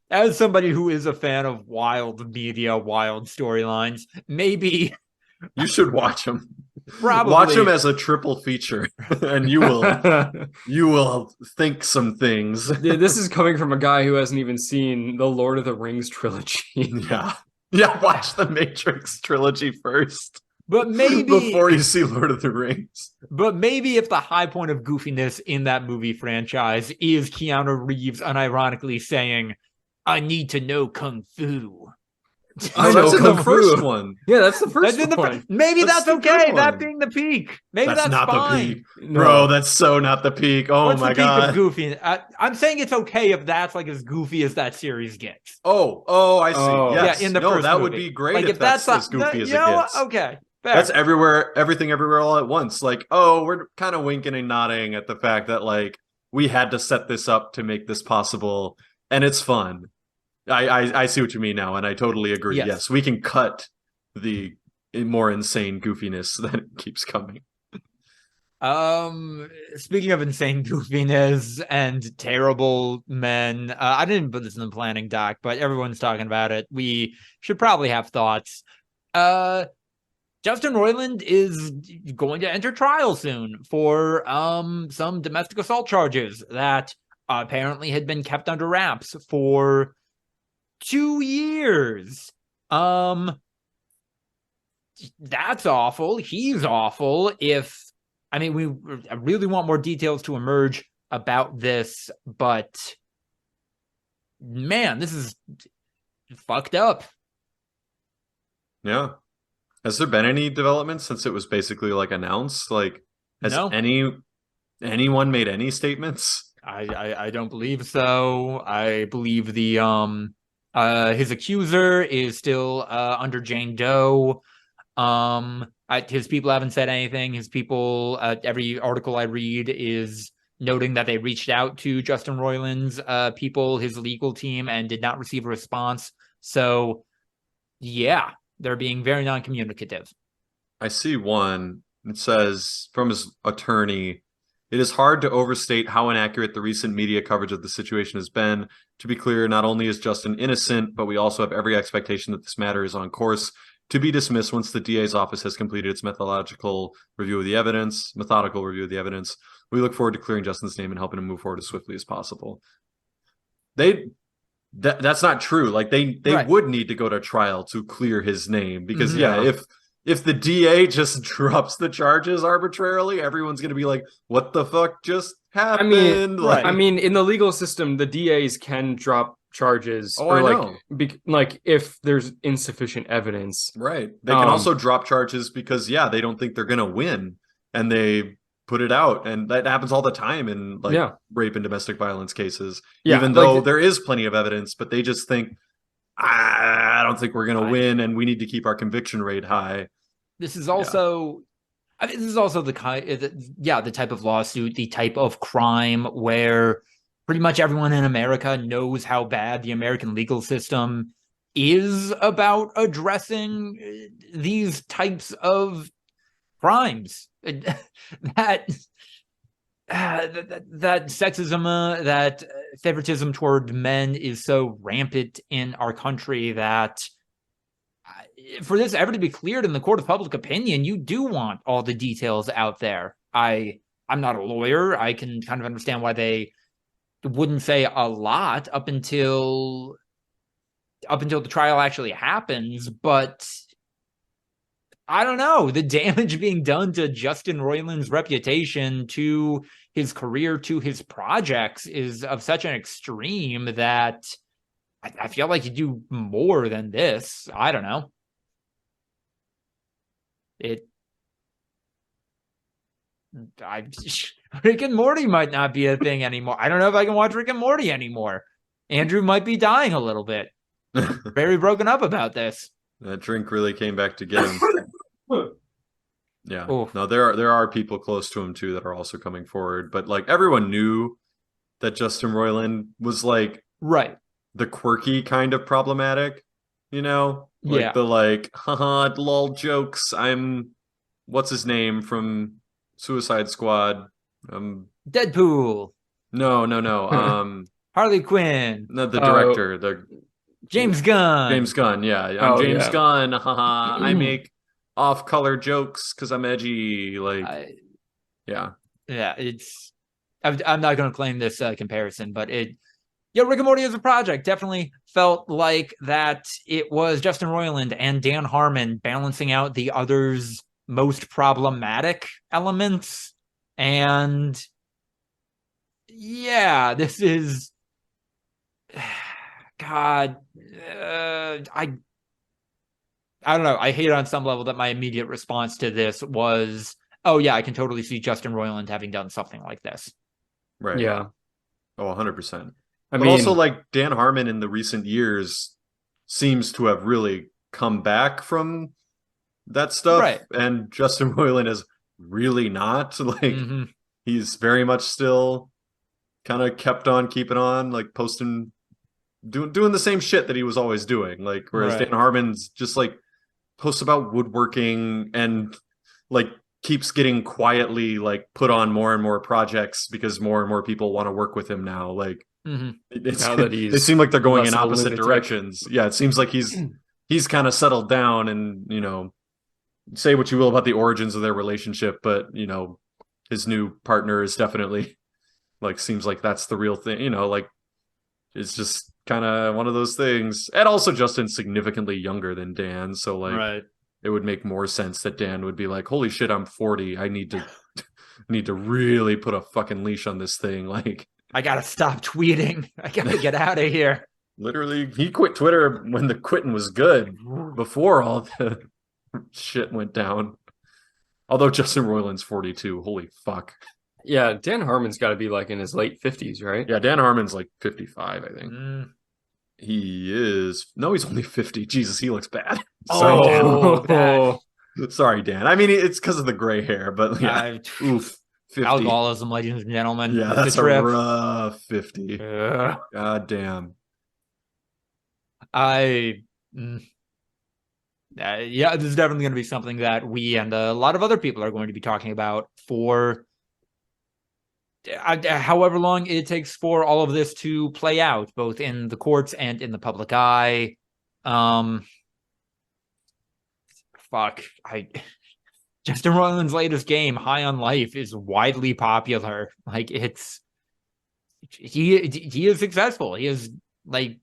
As somebody who is a fan of wild media, wild storylines, maybe... You should watch them. Probably watch them as a triple feature, and you will think some things. This is coming from a guy who hasn't even seen the Lord of the Rings trilogy. Yeah. Watch the Matrix trilogy first, but maybe before you see Lord of the Rings. But maybe if the high point of goofiness in that movie franchise is Keanu Reeves unironically saying, "I need to know kung fu." I know the first one. Yeah, that's the first one. Maybe that's okay. That being the peak. Maybe that's not fine. The peak. Bro, that's so not the peak. Oh, what's my the peak God. of goofy? I'm saying it's okay if that's like as goofy as that series gets. Oh, I see. Yes. Yeah, in the first that movie. would be great like if that's as goofy as it gets. Okay. Fair. That's everything everywhere all at once. Like, we're kind of winking and nodding at the fact that like we had to set this up to make this possible, and it's fun. I see what you mean now, and I totally agree. Yes, we can cut the more insane goofiness that keeps coming. Speaking of insane goofiness and terrible men, I didn't put this in the planning doc, but everyone's talking about it. We should probably have thoughts. Justin Roiland is going to enter trial soon for some domestic assault charges that apparently had been kept under wraps for 2 years. That's awful. He's awful. I really want more details to emerge about this, but man, this is fucked up. Yeah. Has there been any developments since it was basically like announced? Like, has anyone made any statements? I don't believe so. I believe the his accuser is still under Jane Doe. His people haven't said anything. His people, every article I read is noting that they reached out to Justin Roiland's people, his legal team, and did not receive a response. So, yeah, they're being very non-communicative. I see one. It says from his attorney, "It is hard to overstate how inaccurate the recent media coverage of the situation has been. To be clear, not only is Justin innocent, but we also have every expectation that this matter is on course to be dismissed once the DA's office has completed its methodical review of the evidence. We look forward to clearing Justin's name and helping him move forward as swiftly as possible." That's not true. Like they right. would need to go to trial to clear his name because if if the DA just drops the charges arbitrarily, everyone's going to be like, what the fuck just happened? I mean, in the legal system, the DAs can drop charges. Oh, I know. Like if there's insufficient evidence. Right. They can also drop charges because, they don't think they're going to win. And they put it out. And that happens all the time in rape and domestic violence cases. Yeah, even though there is plenty of evidence, but they just think, I don't think we're going to win, and we need to keep our conviction rate high. This is also, this is also the type of lawsuit, the type of crime where pretty much everyone in America knows how bad the American legal system is about addressing these types of crimes. That sexism, that favoritism toward men is so rampant in our country that for this ever to be cleared in the court of public opinion, you do want all the details out there. I'm not a lawyer. I can kind of understand why they wouldn't say a lot up until the trial actually happens, but I don't know. The damage being done to Justin Roiland's reputation, to his career, to his projects is of such an extreme that I feel like you do more than this. I don't know. Rick and Morty might not be a thing anymore. I don't know if I can watch Rick and Morty anymore. Andrew might be dying a little bit. Very broken up about this. That drink really came back to get him. Yeah. Oof. No, there are people close to him too that are also coming forward, but like everyone knew that Justin Roiland was like the quirky kind of problematic, like the haha lol jokes. What's his name from Suicide Squad? Deadpool. No. Harley Quinn. No, the director, James Gunn. James Gunn, yeah. I'm James Gunn. Haha. I make off-color jokes because I'm edgy. Yeah. It's. I'm not going to claim this comparison, but Rick and Morty as a project definitely felt like that it was Justin Roiland and Dan Harmon balancing out the other's most problematic elements, and this is. God, I don't know. I hate on some level that my immediate response to this was, I can totally see Justin Roiland having done something like this. Right. Yeah. Oh, 100%. But also, like, Dan Harmon in the recent years seems to have really come back from that stuff. Right. And Justin Roiland is really not. Like, he's very much still kind of kept on keeping on, like, posting, doing the same shit that he was always doing. Like, whereas Dan Harmon's just, like, posts about woodworking and like keeps getting quietly like put on more and more projects because more and more people want to work with him now. Like they seem like they're going in opposite directions. Yeah, it seems like he's kind of settled down, and say what you will about the origins of their relationship, but his new partner is definitely like seems like that's the real thing. Like it's just kind of one of those things. And also Justin's significantly younger than Dan, so like it would make more sense that Dan would be like, holy shit, I'm 40, I need to really put a fucking leash on this thing. Like, I gotta stop tweeting, I gotta get out of here. Literally, he quit Twitter when the quitting was good, before all the shit went down. Although Justin Roiland's 42, holy fuck. Yeah, Dan Harmon's got to be like in his late 50s, right? Yeah, Dan Harmon's like 55, I think. He is. No, he's only 50. Jesus, he looks bad. Sorry, Dan. Sorry, Dan. I mean, it's because of the gray hair, but yeah. Oof. 50. Alcoholism, ladies and gentlemen. Yeah, that's a rough 50. God damn. This is definitely going to be something that we and a lot of other people are going to be talking about for however long it takes for all of this to play out, both in the courts and in the public eye. Justin Roiland's latest game, High on Life, is widely popular. Like, he is successful. He is like,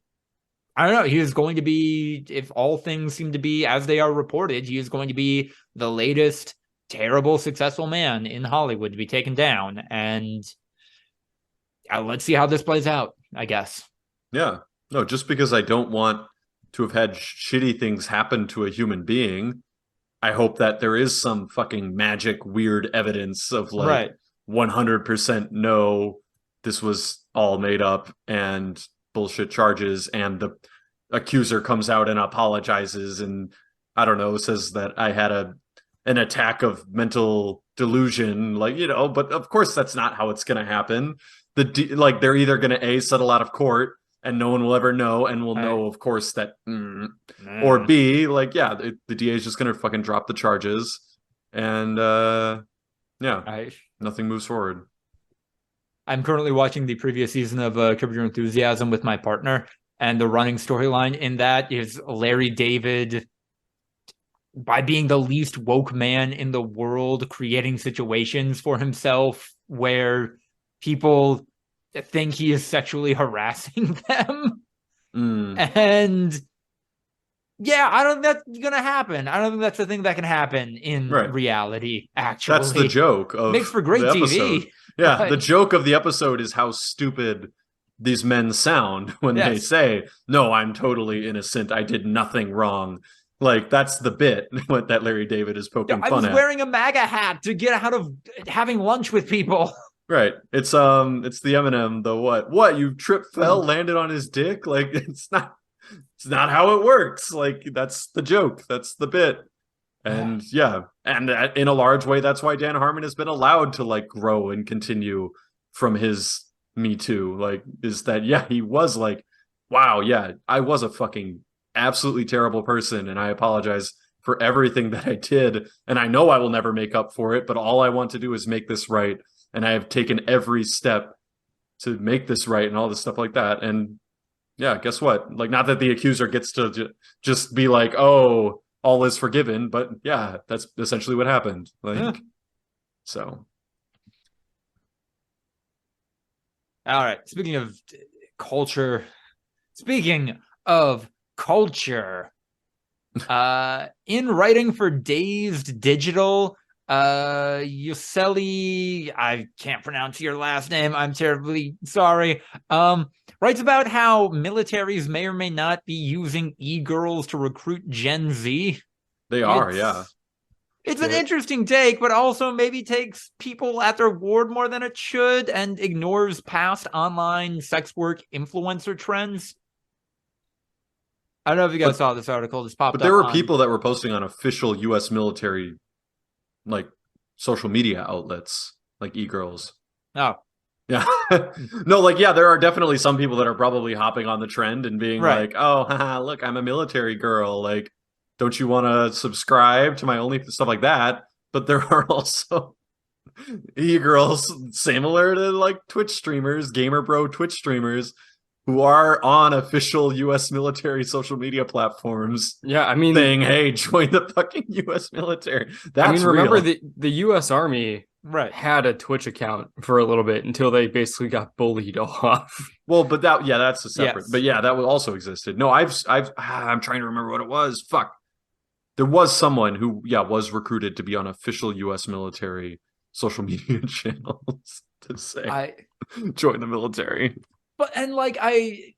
I don't know. He is going to be, if all things seem to be as they are reported, he is going to be the latest terrible, successful man in Hollywood to be taken down. And let's see how this plays out, I guess. Yeah. No, just because I don't want to have had shitty things happen to a human being, I hope that there is some fucking magic, weird evidence of like 100% no, this was all made up and bullshit charges, and the accuser comes out and apologizes and, I don't know, says that I had an attack of mental delusion, like, you know, but of course that's not how it's going to happen. Like, they're either going to settle out of court and no one will ever know, and we'll know, of course, that, or B, like, yeah, the DA is just going to fucking drop the charges, and nothing moves forward. I'm currently watching the previous season of Curb Your Enthusiasm with my partner, and the running storyline in that is Larry David, by being the least woke man in the world, creating situations for himself where people think he is sexually harassing them. And yeah, I don't think that's gonna happen. I don't think that's the thing that can happen in reality, actually. That's the joke of makes for great TV. Yeah, but the joke of the episode is how stupid these men sound when they say, no, I'm totally innocent, I did nothing wrong. Like, that's the bit what that Larry David is poking fun at. I was wearing a MAGA hat to get out of having lunch with people. Right. It's the Eminem, the what? You tripped, fell, landed on his dick? Like, it's not how it works. Like, that's the joke. That's the bit. And and in a large way, that's why Dan Harmon has been allowed to like grow and continue from his Me Too. Like, is that he was like, wow, I was a fucking absolutely terrible person, and I apologize for everything that I did, and I know I will never make up for it, but all I want to do is make this right, and I have taken every step to make this right, and all this stuff like that. And guess what? Like, not that the accuser gets to just be like, oh, all is forgiven, but that's essentially what happened. Like, so. All right. Speaking of culture, in writing for Dazed Digital, Yuseli, I can't pronounce your last name, I'm terribly sorry, writes about how militaries may or may not be using e-girls to recruit Gen Z. They are, It's an interesting take, but also maybe takes people at their word more than it should and ignores past online sex work influencer trends. I don't know if you guys saw this article. This popped up. But there were people that were posting on official U.S. military, like, social media outlets, like e-girls. Oh. Yeah. No, like, there are definitely some people that are probably hopping on the trend and being like, oh, haha, look, I'm a military girl. Like, don't you want to subscribe to my only stuff like that? But there are also e-girls similar to like Twitch streamers, Gamer Bro Twitch streamers, who are on official U.S. military social media platforms. Yeah, I mean, saying, hey, join the fucking U.S. military. That's remember real. the U.S. Army had a Twitch account for a little bit until they basically got bullied off. Well, but that's a separate. Yes. But that also existed. No, I'm trying to remember what it was. Fuck. There was someone who, was recruited to be on official U.S. military social media channels to say, join the military. But, and like, I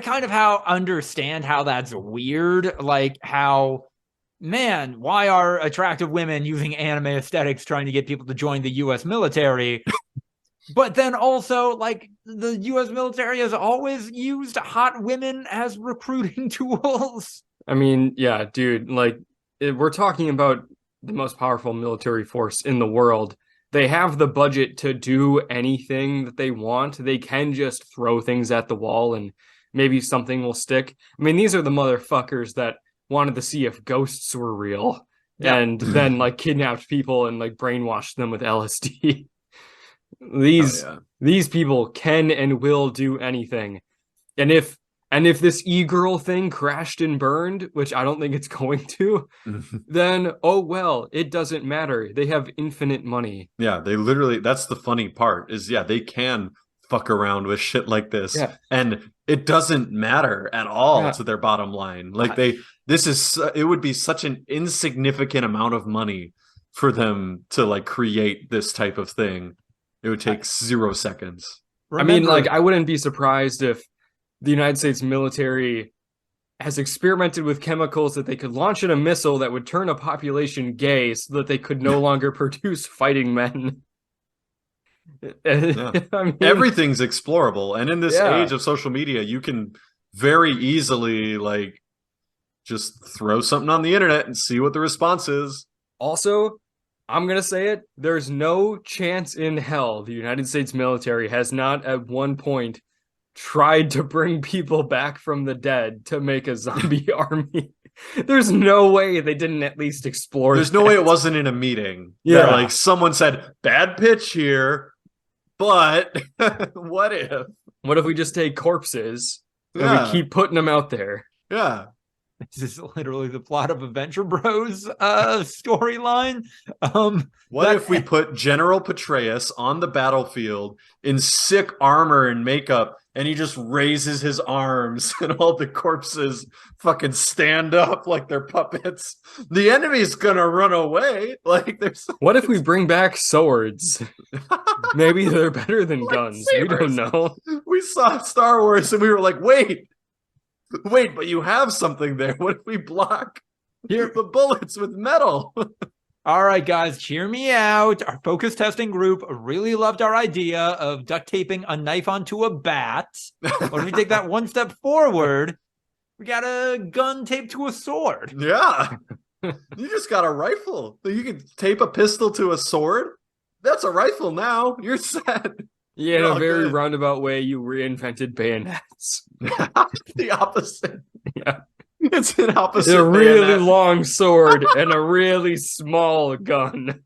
kind of understand how that's weird. Like, how, man, why are attractive women using anime aesthetics trying to get people to join the U.S. military? But then also, like, the U.S. military has always used hot women as recruiting tools. I mean, dude, like, we're talking about the most powerful military force in the world. They have the budget to do anything that they want. They can just throw things at the wall and maybe something will stick. I mean, these are the motherfuckers that wanted to see if ghosts were real and then like kidnapped people and like brainwashed them with LSD. These people can and will do anything. And if this e-girl thing crashed and burned, which I don't think it's going to, then, oh, well, it doesn't matter. They have infinite money. Yeah, they literally, that's the funny part is, they can fuck around with shit like this. Yeah. And it doesn't matter at all to their bottom line. Like it would be such an insignificant amount of money for them to like create this type of thing. It would take 0 seconds. Remember, I mean, like, I wouldn't be surprised if the United States military has experimented with chemicals that they could launch in a missile that would turn a population gay so that they could no longer produce fighting men. Yeah. I mean, everything's explorable. And in this age of social media, you can very easily like just throw something on the internet and see what the response is. Also, I'm going to say it. There's no chance in hell the United States military has not at one point tried to bring people back from the dead to make a zombie army. There's no way they didn't at least explore There's no way it wasn't in a meeting. Yeah. That, like someone said, bad pitch here, but what if? What if we just take corpses and we keep putting them out there? Yeah. This is literally the plot of Adventure Bros storyline. What if we put General Petraeus on the battlefield in sick armor and makeup, and he just raises his arms and all the corpses fucking stand up like they're puppets? The enemy's gonna run away. Like there's. What if we bring back swords? Maybe they're better than guns. We don't know. We saw Star Wars and we were like, wait, but you have something there. What if we block the bullets with metal? All right, guys, hear me out. Our focus testing group really loved our idea of duct taping a knife onto a bat. What if we take that one step forward? We got a gun taped to a sword. Yeah. You just got a rifle. You can tape a pistol to a sword. That's a rifle now. You're set. Yeah, in a very roundabout way, you reinvented bayonets. The opposite. Yeah. It's an opposite. A really long sword and a really small gun.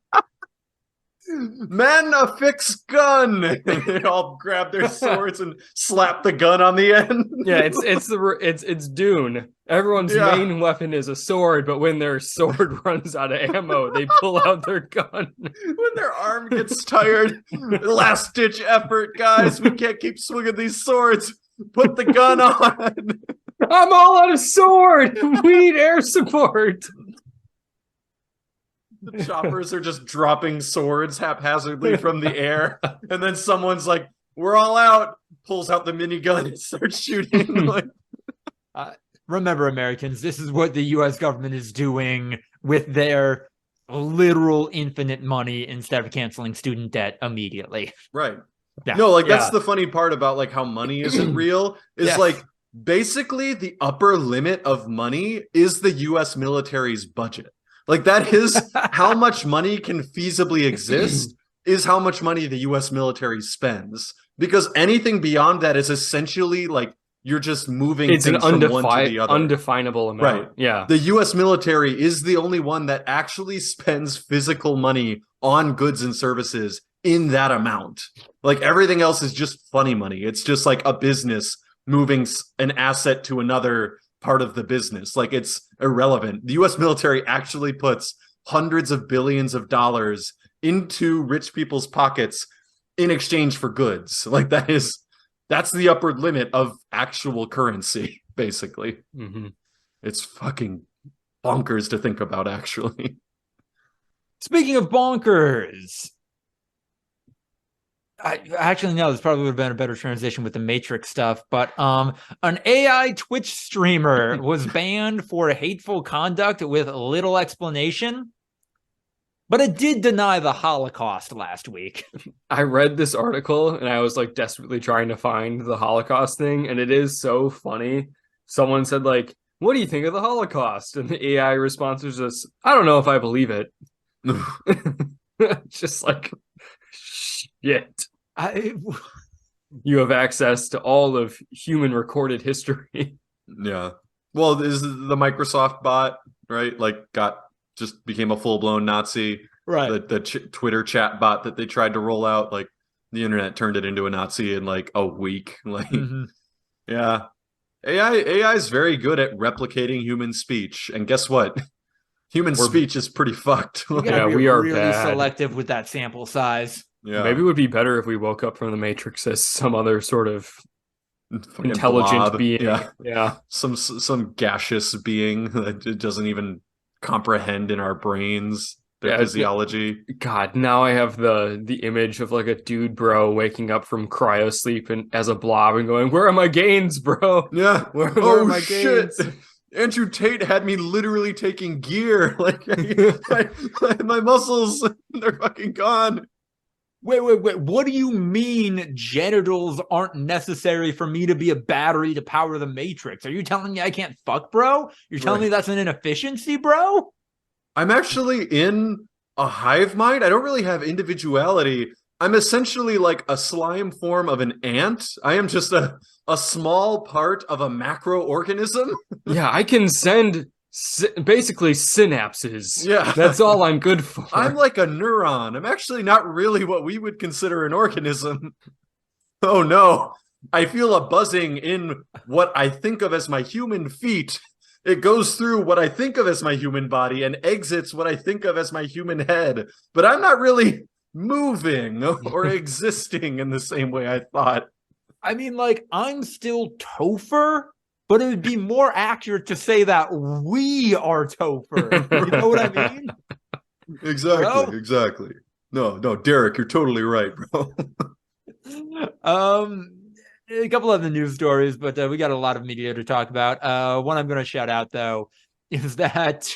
Men, a fixed gun. They all grab their swords and slap the gun on the end. Yeah, it's Dune. Everyone's main weapon is a sword, but when their sword runs out of ammo, they pull out their gun. When their arm gets tired, last ditch effort, guys. We can't keep swinging these swords. Put the gun on. I'm all out of sword. We need air support. The choppers are just dropping swords haphazardly from the air. And then someone's like, we're all out. Pulls out the minigun and starts shooting. Like, remember, Americans, this is what the U.S. government is doing with their literal infinite money instead of canceling student debt immediately. Right. Yeah. No, like that's the funny part about like how money isn't real is like basically the upper limit of money is the U.S. military's budget. Like that is how much money can feasibly exist is how much money the U.S. military spends, because anything beyond that is essentially like you're just moving things from one to the other. Undefinable amount. Right. Yeah. The U.S. military is the only one that actually spends physical money on goods and services in that amount. Like everything else is just funny money. It's just like a business moving an asset to another part of the business. Like it's irrelevant. The U.S. military actually puts hundreds of billions of dollars into rich people's pockets in exchange for goods. Like that's the upper limit of actual currency, basically. Mm-hmm. It's fucking bonkers to think about, actually. Speaking of bonkers, actually, no, this probably would have been a better transition with the Matrix stuff, but an AI Twitch streamer was banned for hateful conduct with little explanation, but it did deny the Holocaust last week. I read this article and I was like desperately trying to find the Holocaust thing, and it is so funny. Someone said like, what do you think of the Holocaust? And the AI response was just, I don't know if I believe it. Just like, shit. You have access to all of human recorded history. Yeah. Well, is the Microsoft bot, right? Like became a full-blown Nazi. Right. The Twitter chat bot that they tried to roll out, like the internet turned it into a Nazi in like a week. Like, yeah. AI is very good at replicating human speech. And guess what? Human speech is pretty fucked. We are really bad. Selective with that sample size. Yeah. Maybe it would be better if we woke up from the Matrix as some other sort of intelligent blob. being. Yeah. Some gaseous being that doesn't even comprehend in our brains their physiology. God, now I have the image of like a dude bro waking up from cryo sleep and as a blob and going, "Where are my gains, bro? Yeah. Where are my shit. gains?" Andrew Tate had me literally taking gear. Like my muscles, they're fucking gone. Wait. What do you mean genitals aren't necessary for me to be a battery to power the Matrix? Are you telling me I can't fuck, bro? You're telling me that's an inefficiency, bro? I'm actually in a hive mind. I don't really have individuality. I'm essentially like a slime form of an ant. I am just a small part of a macroorganism. Yeah, I can send basically synapses. Yeah. That's all I'm good for. I'm like a neuron. I'm actually not really what we would consider an organism. Oh no. I feel a buzzing in what I think of as my human feet. It goes through what I think of as my human body and exits what I think of as my human head. But I'm not really moving or existing in the same way I thought. I mean, like, I'm still Topher, but it would be more accurate to say that we are Topher. You know what I mean? Exactly. No, Derek, you're totally right, bro. A couple of the news stories, but we got a lot of media to talk about. One I'm going to shout out, though, is that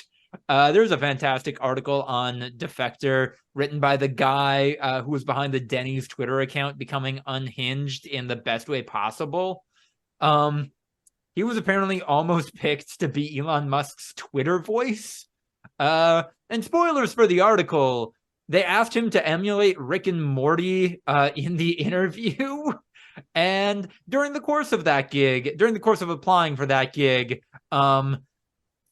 there's a fantastic article on Defector written by the guy who was behind the Denny's Twitter account becoming unhinged in the best way possible. He was apparently almost picked to be Elon Musk's Twitter voice. And spoilers for the article, they asked him to emulate Rick and Morty in the interview. And during the course of applying for that gig,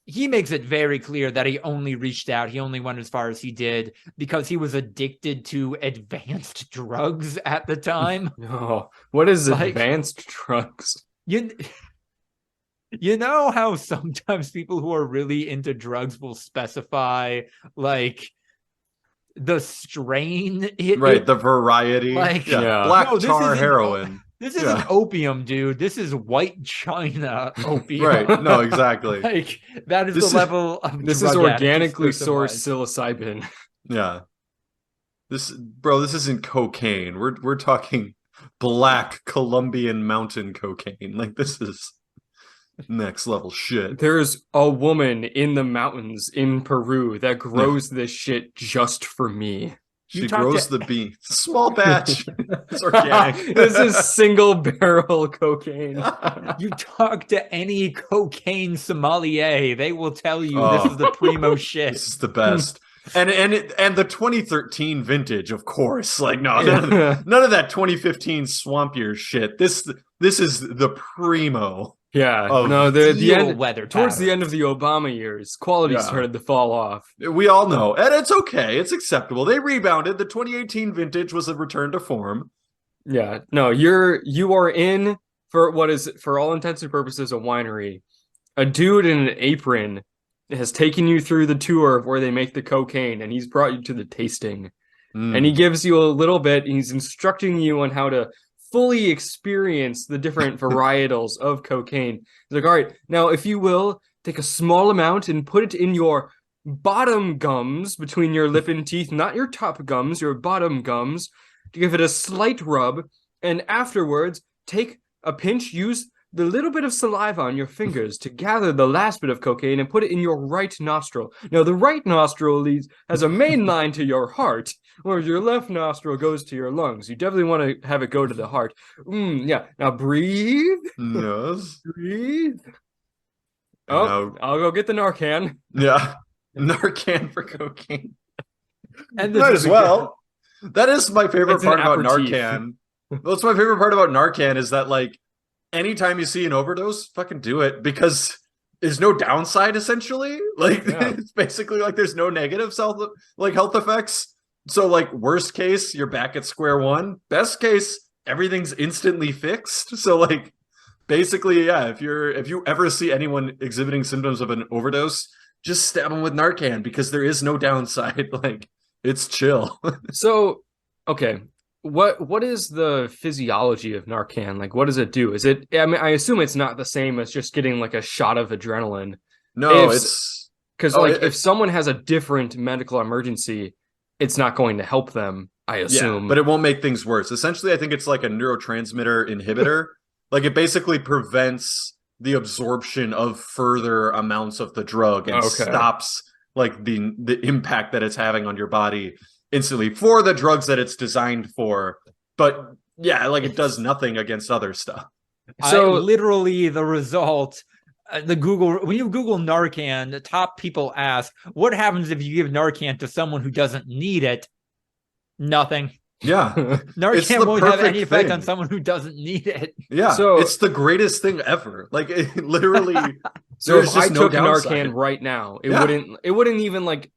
he makes it very clear that he only reached out. He only went as far as he did because he was addicted to advanced drugs at the time. Oh, what is advanced drugs? You know how sometimes people who are really into drugs will specify like the strain, the variety, like black tar heroin. This isn't opium, dude. This is white China opium. Right? No, exactly. Like that is the level of this is organically sourced psilocybin. Yeah. This isn't cocaine. We're talking black Colombian mountain cocaine. Like this is next level shit. There's a woman in the mountains in Peru that grows this shit just for me. She grows the bean. Small batch. It's organic. This is single barrel cocaine. You talk to any cocaine sommelier, they will tell you this is the primo shit. This is the best. And the 2013 vintage, of course. Like none of that 2015 swampier shit. This is the primo. Yeah, the end weather towards the end of the Obama years, quality started to fall off. We all know, and it's okay, it's acceptable. They rebounded. The 2018 vintage was a return to form. Yeah, no, you are in for what is, for all intents and purposes, a winery. A dude in an apron has taken you through the tour of where they make the cocaine, and he's brought you to the tasting, and he gives you a little bit. And he's instructing you on how to fully experience the different varietals of cocaine. He's like, all right, now if you will, take a small amount and put it in your bottom gums between your lip and teeth, not your top gums, your bottom gums, to give it a slight rub, and afterwards, take a pinch, use the little bit of saliva on your fingers to gather the last bit of cocaine and put it in your right nostril. Now, the right nostril has a main line to your heart, whereas your left nostril goes to your lungs. You definitely want to have it go to the heart. Yeah. Now, breathe. Yes. Breathe. Oh, I'll go get the Narcan. Yeah. Narcan for cocaine. And might as well. That is my favorite part about Narcan. What's my favorite part about Narcan is that, like, anytime you see an overdose, fucking do it, because there's no downside, essentially. Like, it's basically like there's no negative health effects. So, like, worst case, you're back at square one. Best case, everything's instantly fixed. So, like, basically, yeah, if you ever see anyone exhibiting symptoms of an overdose, just stab them with Narcan, because there is no downside. Like, it's chill. So okay, what is the physiology of Narcan? Like, what does it do? Is it? I mean, I assume it's not the same as just getting like a shot of adrenaline. No, it's because if someone has a different medical emergency, it's not going to help them. I assume, yeah, but it won't make things worse. Essentially, I think it's like a neurotransmitter inhibitor. Like it basically prevents the absorption of further amounts of the drug and stops like the impact that it's having on your body instantly for the drugs that it's designed for. But yeah, like it does nothing against other stuff. So literally the result, when you Google Narcan, the top people ask, what happens if you give Narcan to someone who doesn't need it? Nothing. Yeah. Narcan won't have any effect on someone who doesn't need it. Yeah. So it's the greatest thing ever. Like it literally so if I took Narcan right now, it wouldn't even like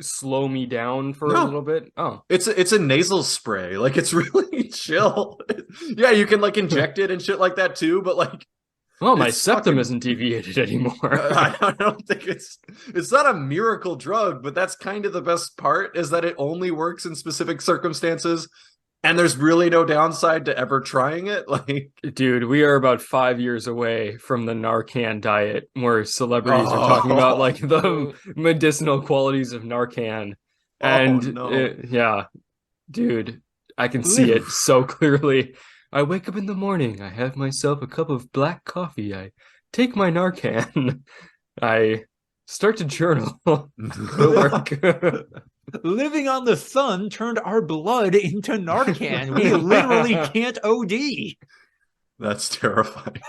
slow me down for a little bit. Oh. It's a nasal spray. Like it's really chill. Yeah, you can like inject it and shit like that too, but like well, my septum isn't deviated anymore. I don't think it's not a miracle drug, but that's kind of the best part is that it only works in specific circumstances and there's really no downside to ever trying it. Like, dude, we are about 5 years away from the Narcan diet where celebrities are talking about like the medicinal qualities of Narcan. And yeah, dude, I can see it so clearly. I wake up in the morning. I have myself a cup of black coffee. I take my Narcan. I start to journal. Living on the sun turned our blood into Narcan. We literally can't OD. That's terrifying.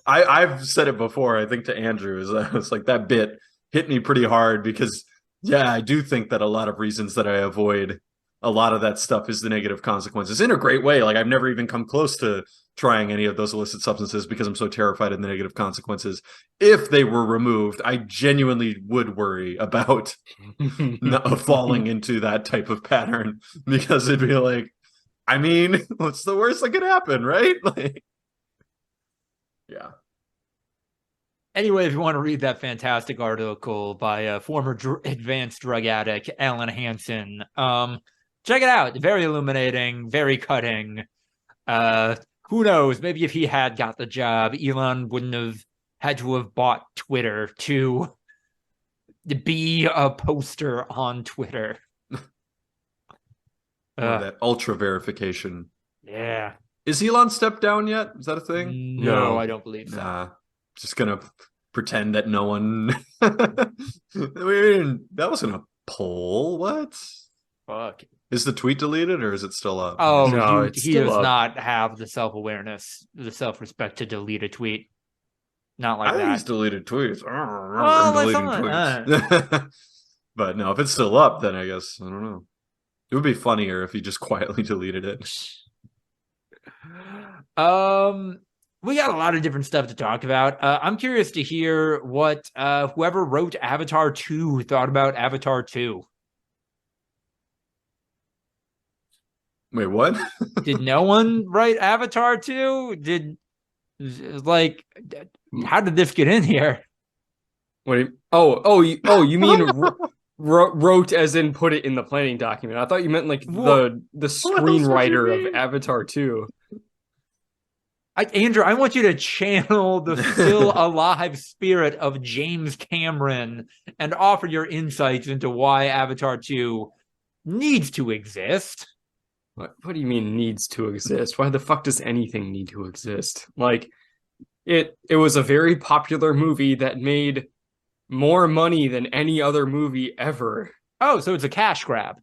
I've said it before, I think to Andrew, it's like that bit hit me pretty hard because, yeah, I do think that a lot of reasons that I avoid a lot of that stuff is the negative consequences in a great way. Like I've never even come close to trying any of those illicit substances because I'm so terrified of the negative consequences. If they were removed, I genuinely would worry about falling into that type of pattern because it'd be like, I mean, what's the worst that could happen, right? Like, yeah. Anyway, if you want to read that fantastic article by former advanced drug addict Alan Hansen, check it out. Very illuminating, very cutting. Who knows? Maybe if he had got the job, Elon wouldn't have had to have bought Twitter to be a poster on Twitter. That ultra verification. Yeah. Is Elon stepped down yet? Is that a thing? No, I don't believe so. Nah. Just gonna pretend that no one. I mean, that wasn't a poll. What? Fuck. Is the tweet deleted or is it still up? Oh, no, he does not have the self-awareness, the self-respect to delete a tweet. Not like that. He's deleted tweets. I don't remember deleting tweets. But no, if it's still up, then I guess I don't know. It would be funnier if he just quietly deleted it. We got a lot of different stuff to talk about. I'm curious to hear what whoever wrote Avatar 2 thought about Avatar 2. Wait, what? Did no one write Avatar 2? How did this get in here? What do you, you mean wrote as in put it in the planning document? I thought you meant like the screenwriter of Avatar 2. Andrew, I want you to channel the still alive spirit of James Cameron and offer your insights into why Avatar 2 needs to exist. What do you mean needs to exist? Why the fuck does anything need to exist? Like, it was a very popular movie that made more money than any other movie ever. Oh, so it's a cash grab.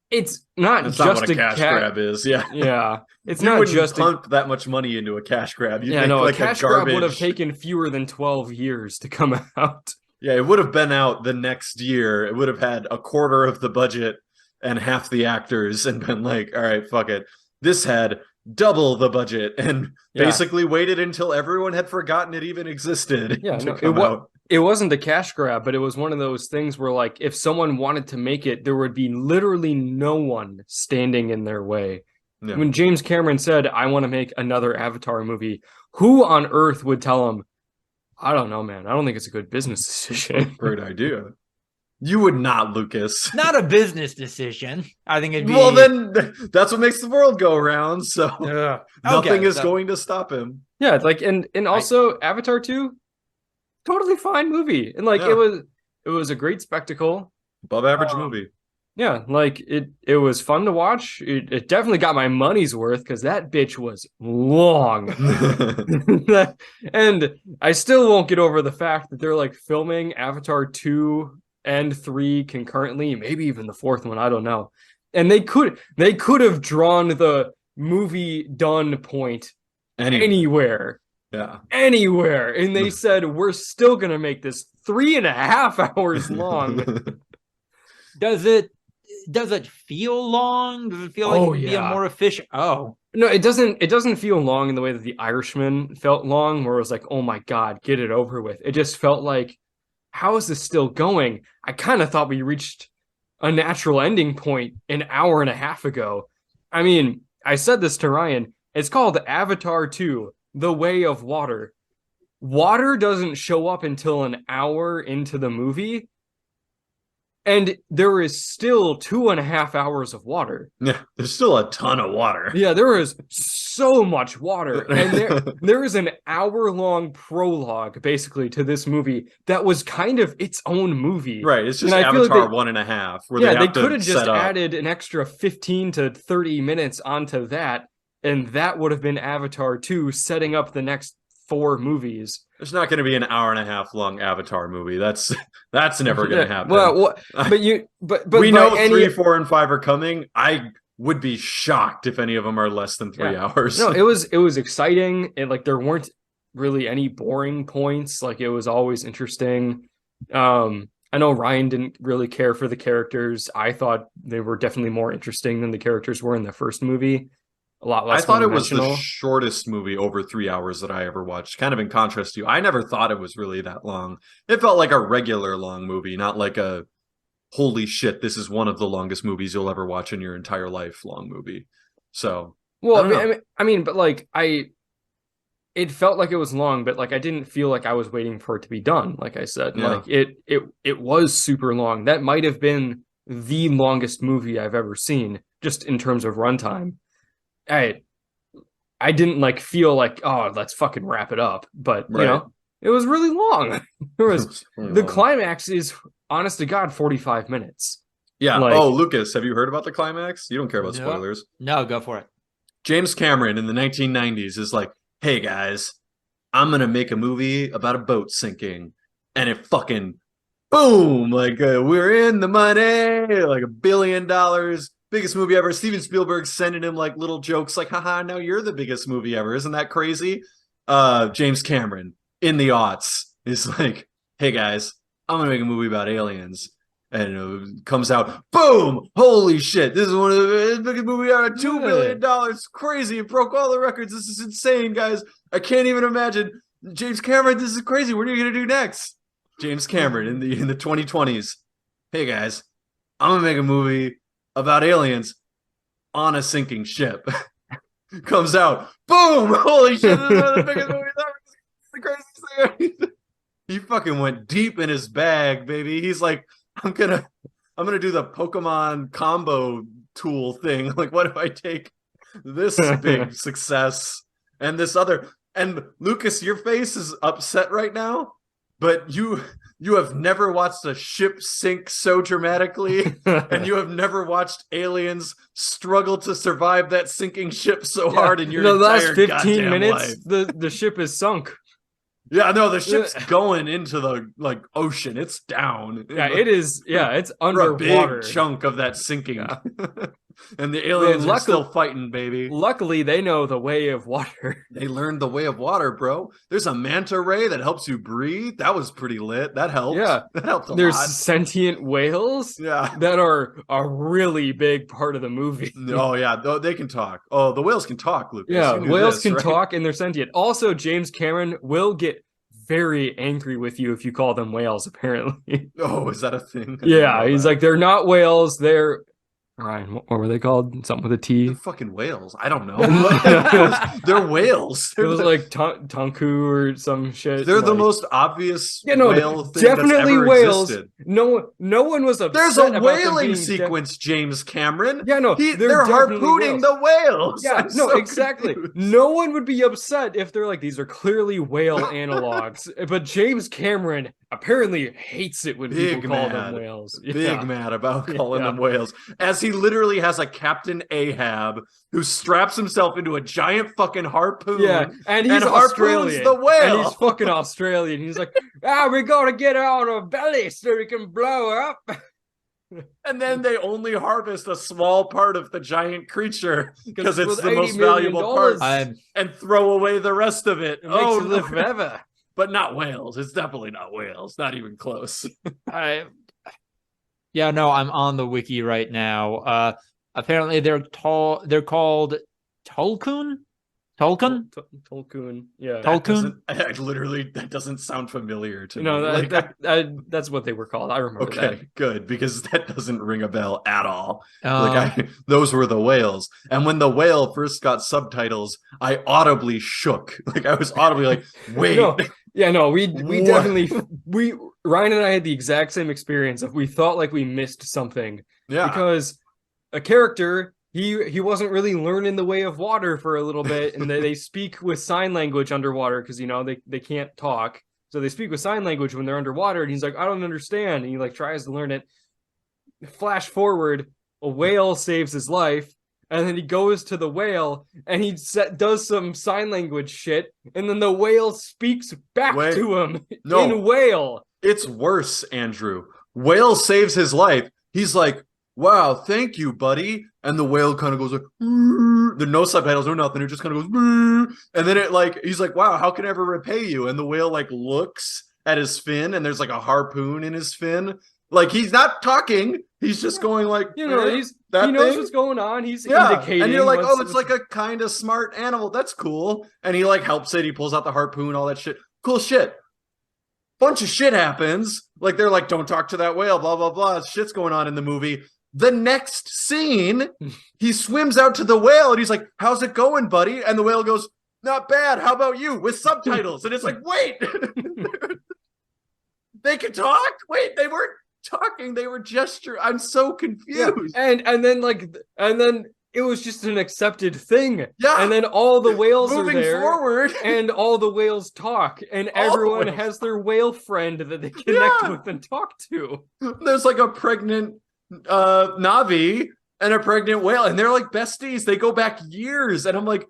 It's not That's just not what a cash grab is. Yeah, yeah. It's you not just pump that much money into a cash grab. Yeah, no, like a cash grab would have taken fewer than 12 years to come out. Yeah, it would have been out the next year. It would have had a quarter of the budget and half the actors and been like, all right, fuck it. This had double the budget and basically waited until everyone had forgotten it even existed. Yeah, it wasn't a cash grab, but it was one of those things where, like, if someone wanted to make it, there would be literally no one standing in their way. Yeah. When James Cameron said, I want to make another Avatar movie, who on earth would tell him, I don't know, man. I don't think it's a good business decision. Great idea. You would not, Lucas. Not a business decision. I think it'd be. Well, then that's what makes the world go around. So nothing is going to stop him. Yeah, like and also Avatar 2, totally fine movie, and like it was a great spectacle, above average movie. Yeah, like it was fun to watch. It definitely got my money's worth because that bitch was long. And I still won't get over the fact that they're like filming Avatar 2 and 3 concurrently, maybe even the fourth one, I don't know. And they could have drawn the movie done point anywhere. Yeah. Anywhere. And they said, we're still gonna make this 3.5 hours long. Does it feel long? Does it feel like it would be a more efficient? Oh. No, it doesn't feel long in the way that The Irishman felt long, where it was like, oh my God, get it over with. It just felt like, how is this still going? I kind of thought we reached a natural ending point an hour and a half ago. I mean, I said this to Ryan. It's called Avatar 2, The Way of Water. Water doesn't show up until an hour into the movie. And there is still 2.5 hours of water. Yeah, there's still a ton of water. Yeah, there is so much water. And there is an hour-long prologue, basically, to this movie that was kind of its own movie. Right, it's just Avatar 1.5. Yeah, they could have just added an extra 15 to 30 minutes onto that, and that would have been Avatar 2, setting up the next 4 movies. There's not going to be an hour and a half long Avatar movie. That's never going to happen. Well, but we know 3, 4, and 5 are coming. I would be shocked if any of them are less than 3 hours. No, it was exciting. And like there weren't really any boring points. Like it was always interesting. I know Ryan didn't really care for the characters. I thought they were definitely more interesting than the characters were in the first movie. A lot less. I thought it was the shortest movie over 3 hours that I ever watched. Kind of in contrast to you, I never thought it was really that long. It felt like a regular long movie, not like a holy shit, this is one of the longest movies you'll ever watch in your entire life long movie. So, well, I mean, but like it felt like it was long, but like I didn't feel like I was waiting for it to be done. Like I said, like it was super long. That might have been the longest movie I've ever seen, just in terms of runtime. I didn't like feel like, oh, let's fucking wrap it up, but you know, it was really long. The climax is, honest to God, 45 minutes. Yeah. Like, Lucas, have you heard about the climax? You don't care about spoilers. No, go for it. James Cameron in the 1990s is like, hey guys, I'm gonna make a movie about a boat sinking, and it fucking boom, like we're in the money, like $1 billion. Biggest movie ever. Steven Spielberg sending him like little jokes like, haha, now you're the biggest movie ever. Isn't that crazy? James Cameron in the aughts is like, hey guys, I'm going to make a movie about aliens. And it comes out, boom, holy shit. This is one of the biggest movies ever. $2 billion. Crazy. It broke all the records. This is insane, guys. I can't even imagine. James Cameron, this is crazy. What are you going to do next? James Cameron in the 2020s. Hey guys, I'm going to make a movie about aliens on a sinking ship. Comes out, boom, holy shit, this is one of the biggest movies ever. The craziest thing. He fucking went deep in his bag, baby. He's like, I'm gonna do the Pokemon combo tool thing. Like, what if I take this big success and this other? And Lucas, your face is upset right now, but you have never watched a ship sink so dramatically, and you have never watched aliens struggle to survive that sinking ship so hard in your entire the last 15 minutes. Life. The ship is sunk. Yeah, no, the ship's going into the ocean. It's down. Yeah, it is. Yeah, it's underwater. A big chunk of that sinking. Yeah. And the aliens are still fighting, baby. Luckily, they know the way of water. They learned the way of water, bro. There's a manta ray that helps you breathe. That was pretty lit. That helped. Yeah, that helped a There's lot. Sentient whales. Yeah, that are a really big part of the movie. Oh yeah, they can talk. Oh, the whales can talk, Lucas. Yeah, whales can talk and they're sentient. Also, James Cameron will get very angry with you if you call them whales. Apparently. Oh, is that a thing? Yeah, he's like, they're not whales. They're Ryan, what were they called? Something with a T? They're fucking whales. I don't know. They're whales. It was like Tunku or some shit. They're like, the most obvious whale thing definitely that's ever whales. Existed. No one was upset. There's a whaling sequence, James Cameron. Yeah, no, they're harpooning the whales. Yeah, no, exactly. Confused. No one would be upset if they're like, these are clearly whale analogs. But James Cameron apparently hates it when people call them whales. Big mad about calling them whales. As he literally has a Captain Ahab who straps himself into a giant fucking harpoon. Yeah, and he's Australian. The whale. And he's fucking Australian. He's like, we gotta get on our belly so we can blow up. And then they only harvest a small part of the giant creature because it's the most valuable part and throw away the rest of it. It makes it live forever. But not whales. It's definitely not whales. Not even close. I'm on the wiki right now. Apparently they're called Tolkien? Tolkien, yeah. Tolkien? That doesn't sound familiar to me. No, that's what they were called. I remember that. Okay, good, because that doesn't ring a bell at all. Those were the whales. And when the whale first got subtitles, I audibly shook. Like, I was audibly like, wait. We definitely, Ryan and I had the exact same experience of we thought like we missed something. Yeah. Because a character... He wasn't really learning the way of water for a little bit, and they speak with sign language underwater because they can't talk, so they speak with sign language when they're underwater. And he's like, I don't understand, and he like tries to learn it. Flash forward, a whale saves his life, and then he goes to the whale and he does some sign language shit, and then the whale speaks back to him in whale. It's worse, Andrew. Whale saves his life. He's like, wow, thank you, buddy. And the whale kind of goes like, there's no subtitles, no nothing. It just kind of goes, and then he's like, wow, how can I ever repay you? And the whale like looks at his fin, and there's like a harpoon in his fin. Like, he's not talking. He's just going like, he knows what's going on. He's indicating. And you're like, oh, it's like a kind of smart animal. That's cool. And he like helps it. He pulls out the harpoon, all that shit. Cool shit. Bunch of shit happens. Like, they're like, don't talk to that whale, blah, blah, blah. Shit's going on in the movie. The next scene, he swims out to the whale and he's like, how's it going, buddy? And the whale goes, not bad. How about you? With subtitles. And it's like, wait, they can talk? Wait, they weren't talking. They were gesturing. I'm so confused. Yeah. And then it was just an accepted thing. Yeah. And then all the whales moving are there forward. And all the whales talk. And everyone has their whale friend that they connect with and talk to. There's like a pregnant Navi and a pregnant whale, and they're like besties. They go back years, and I'm like,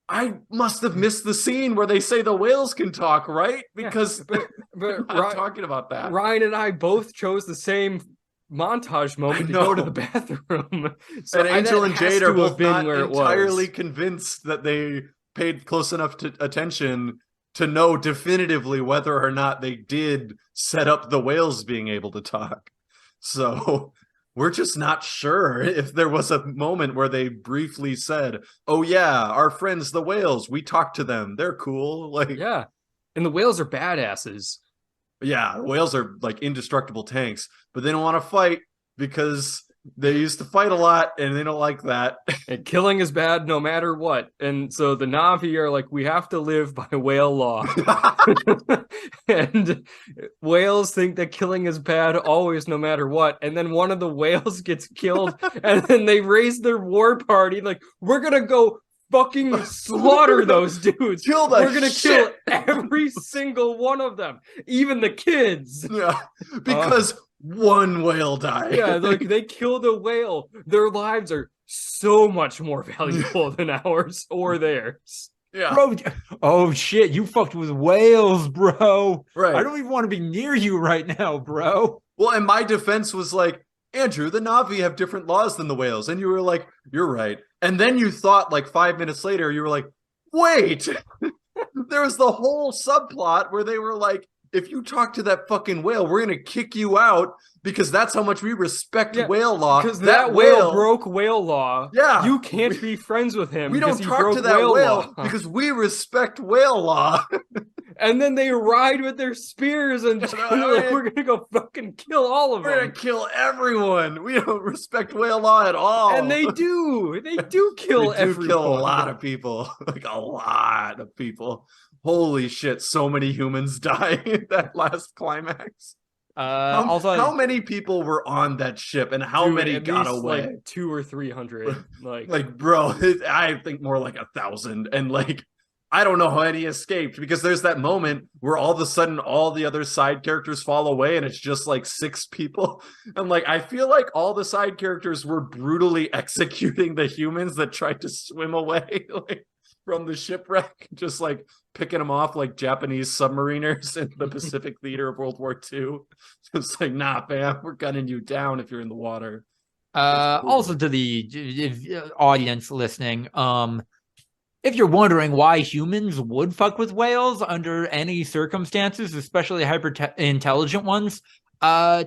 I must have missed the scene where they say the whales can talk, right? Because but I'm talking about that. Ryan and I both chose the same montage moment to go to the bathroom. So and Angel and Jade are both not entirely convinced that they paid close enough attention to know definitively whether or not they did set up the whales being able to talk. So we're just not sure if there was a moment where they briefly said, oh yeah, our friends, the whales, we talked to them. They're cool. Like, yeah. And the whales are badasses. Yeah, whales are like indestructible tanks, but they don't want to fight because they used to fight a lot and they don't like that. And killing is bad no matter what. And so the Na'vi are like, we have to live by whale law. And whales think that killing is bad always no matter what. And then one of the whales gets killed and then they raise their war party like, we're going to go fucking slaughter those dudes. We're gonna kill every single one of them, even the kids. Yeah, because one whale died. Yeah, like they killed a whale. Their lives are so much more valuable than ours or theirs. Yeah. Bro, oh shit, you fucked with whales, bro. Right. I don't even want to be near you right now, bro. Well, and my defense was like, Andrew, the Na'vi have different laws than the whales. And you were like, you're right. And then you thought like 5 minutes later, you were like, wait, there was the whole subplot where they were like, if you talk to that fucking whale, we're going to kick you out because that's how much we respect whale law. Because that whale broke whale law. Yeah. You can't be friends with him. We don't talk to that whale because we respect whale law. And then they ride with their spears and we're gonna go fucking kill all of them. We're gonna kill everyone. We don't respect whale law at all. And they do. They do kill everyone. Kill a lot of people. Like a lot of people. Holy shit, so many humans die in that last climax. How many people were on that ship and how many got away? Like 200 or 300. Like bro, I think more like 1,000. And like, I don't know how any escaped, because there's that moment where all of a sudden all the other side characters fall away and it's just like 6 people. And like, I feel like all the side characters were brutally executing the humans that tried to swim away like from the shipwreck, just like picking them off like Japanese submariners in the Pacific theater of World War II. It's like, nah, fam, we're gunning you down if you're in the water. Also to the audience listening, if you're wondering why humans would fuck with whales under any circumstances, especially hyper intelligent ones, they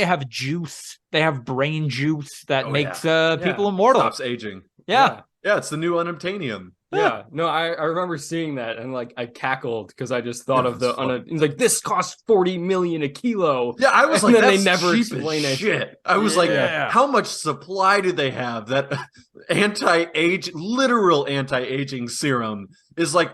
have juice. They have brain juice that makes people immortal. Stops aging. Yeah, it's the new unobtainium. Yeah, no, I remember seeing that and like I cackled because I just thought of like this costs 40 million a kilo. Yeah, I was and like, then that's they never cheap explain as it. shit. I was like, how much supply do they have? That literal anti-aging serum is like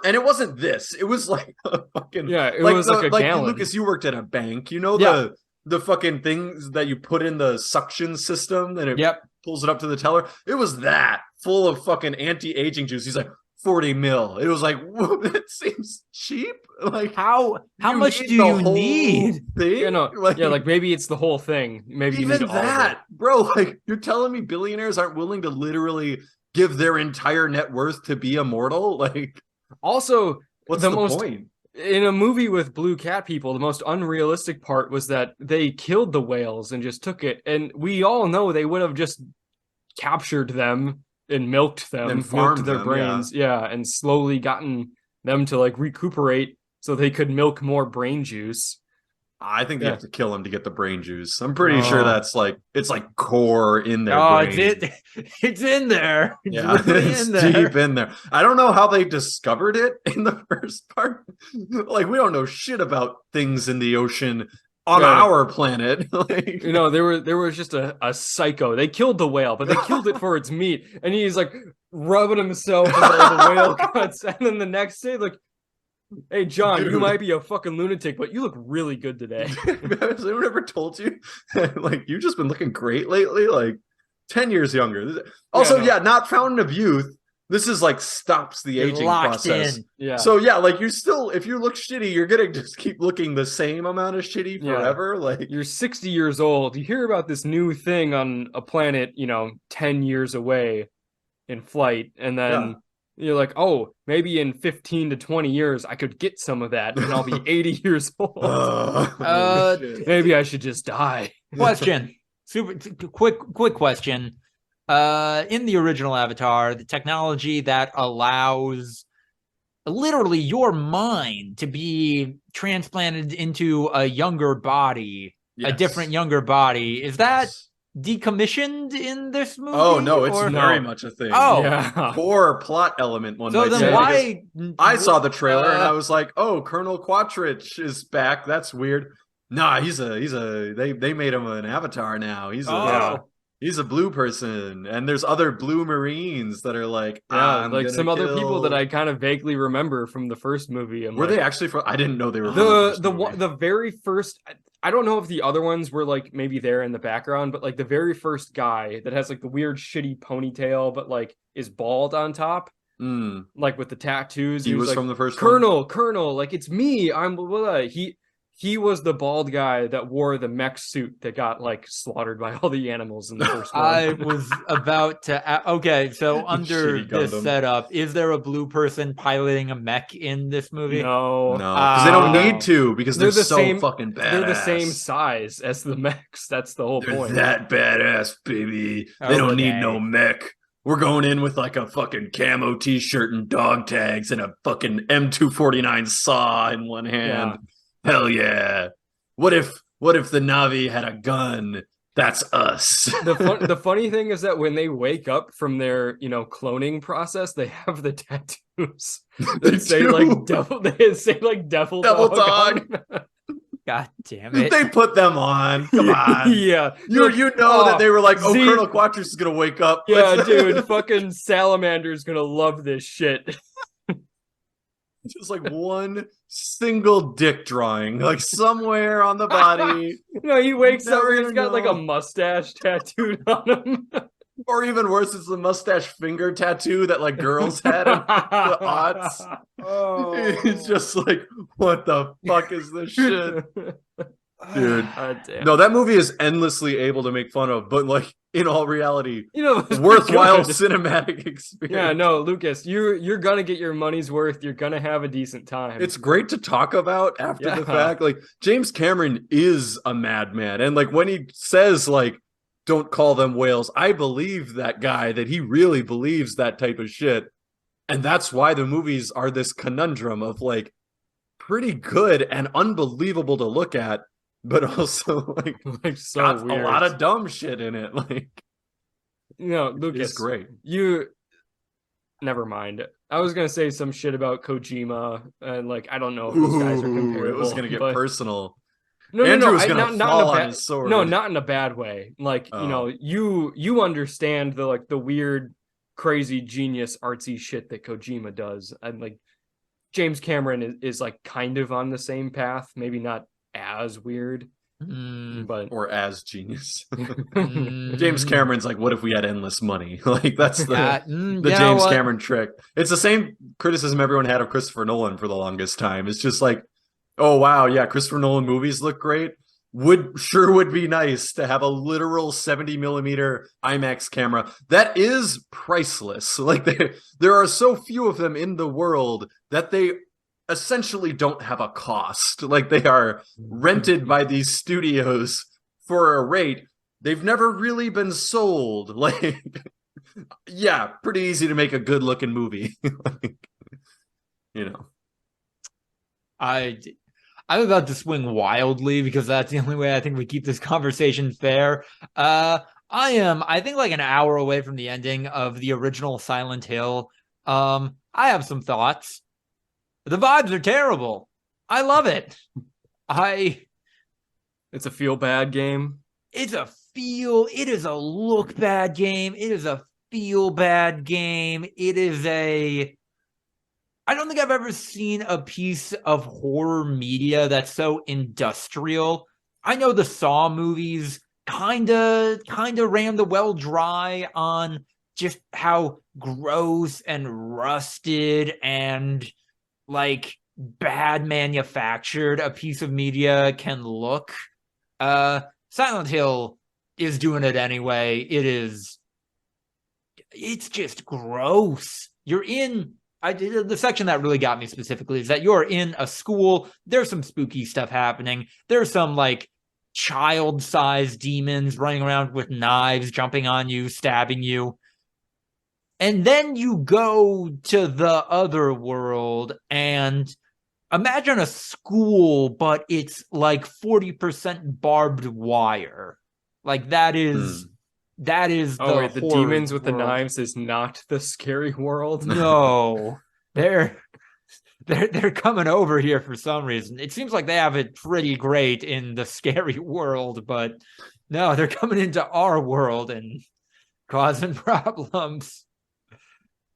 and it wasn't this. It was like a fucking it was like a gallon. Lucas, you worked at a bank, you know the fucking things that you put in the suction system and it pulls it up to the teller. It was that full of fucking anti-aging juice. He's like 40 mil. It was like, whoa, that seems cheap. Like how much do you need? Thing? Like maybe it's the whole thing. Maybe even you need that, bro. Like you're telling me billionaires aren't willing to literally give their entire net worth to be immortal? Like, also, what's the point? In a movie with blue cat people, the most unrealistic part was that they killed the whales and just took it. And we all know they would have just captured them and milked them, and milked their brains. And slowly gotten them to like recuperate so they could milk more brain juice. I think you have to kill them to get the brain juice. I'm pretty sure that's like, it's like core in their brain. It's in there. It's deep in there. I don't know how they discovered it in the first part. Like, we don't know shit about things in the ocean on our planet. Like, there was just a psycho. They killed the whale, but they killed it for its meat. And he's like rubbing himself with all the whale cuts. And then the next day, like, hey, John, you might be a fucking lunatic, but you look really good today. Has anyone ever told you? Like, you've just been looking great lately? Like, 10 years younger. Also, not fountain of youth. This is like stops the aging process. In. Yeah. So, like, you still, if you look shitty, you're going to just keep looking the same amount of shitty forever. Yeah. Like, you're 60 years old. You hear about this new thing on a planet, 10 years away in flight. And then... You're like, oh, maybe in 15 to 20 years, I could get some of that and I'll be 80 years old. Maybe I should just die. Question. Quick question. In the original Avatar, the technology that allows literally your mind to be transplanted into a younger body, a different younger body, is that decommissioned in this movie? Oh no, it's very much a thing. Core plot element. One might say. Why? I saw the trailer and I was like, "Oh, Colonel Quatrich is back. That's weird." Nah, they made him an avatar now. He's a blue person, and there's other blue Marines that are like, like some other people that I kind of vaguely remember from the first movie. Were they actually from? I didn't know they were. The very first. I don't know if the other ones were like maybe there in the background, but like the very first guy that has like the weird shitty ponytail, but like is bald on top, like with the tattoos. He was like, from the first Colonel, like it's me. He was the bald guy that wore the mech suit that got like slaughtered by all the animals in the first one. I was about to. Okay, so under this setup, is there a blue person piloting a mech in this movie? No, because they don't need to, because they're so fucking badass. They're the same size as the mechs. That's the whole point. That badass, baby. They don't need no mech. We're going in with like a fucking camo t-shirt and dog tags and a fucking M249 saw in one hand. Hell yeah. What if the Na'vi had a gun That's us. The funny thing is that when they wake up from their, cloning process, they have the tattoos that say like devil. They say like devil dog. God damn it! They put them on. Come on. Yeah, you know that they were like, oh, Colonel Quattros is gonna wake up. Yeah, dude, fucking Salamander's gonna love this shit. Just like one single dick drawing, like somewhere on the body. He wakes up and he's got like a mustache tattooed on him. Or even worse, it's the mustache finger tattoo that like girls had in the aughts. Oh. It's just like, what the fuck is this shit? Dude. No, that movie is endlessly able to make fun of, but like in all reality, worthwhile cinematic experience. Yeah, no, Lucas, you're gonna get your money's worth. You're gonna have a decent time. It's great to talk about after the fact. Like James Cameron is a madman, and like when he says like, "Don't call them whales," I believe that guy, that he really believes that type of shit, and that's why the movies are this conundrum of like pretty good and unbelievable to look at. But also, like so got weird. A lot of dumb shit in it. Like, Lucas, it's great. Never mind. I was gonna say some shit about Kojima, and like I don't know if those guys are comparable. It was gonna get personal. Andrew was gonna fall on his sword. No, not in a bad way. Like you understand the weird, crazy, genius, artsy shit that Kojima does, and like James Cameron is like kind of on the same path, maybe not as weird, but or as genius. James Cameron's like, what if we had endless money? Like that's the James Cameron trick. It's the same criticism everyone had of Christopher Nolan for the longest time. It's just like, oh wow, yeah, Christopher Nolan movies look great. Would be nice to have a literal 70 millimeter IMAX camera that is priceless. Like there are so few of them in the world that they essentially don't have a cost. Like they are rented by these studios for a rate. They've never really been sold. Like, yeah, pretty easy to make a good looking movie. I'm about to swing wildly because that's the only way I think we keep this conversation fair. I think like an hour away from the ending of the original Silent Hill. I have some thoughts. The vibes are terrible. I love it. It's a feel bad game. It is a look bad game. It is a feel bad game. I don't think I've ever seen a piece of horror media that's so industrial. I know the Saw movies kind of ran the well dry on just how gross and rusted and like bad manufactured a piece of media can look. Silent Hill is doing it anyway. It's just gross. The section that really got me specifically is that you're in a school. There's some spooky stuff happening. There's some like child-sized demons running around with knives, jumping on you, stabbing you. And then you go to the other world and imagine a school, but it's like 40% barbed wire. Like that is the demons with world. The knives is not the scary world. No. They're coming over here for some reason. It seems like they have it pretty great in the scary world, but no, they're coming into our world and causing problems.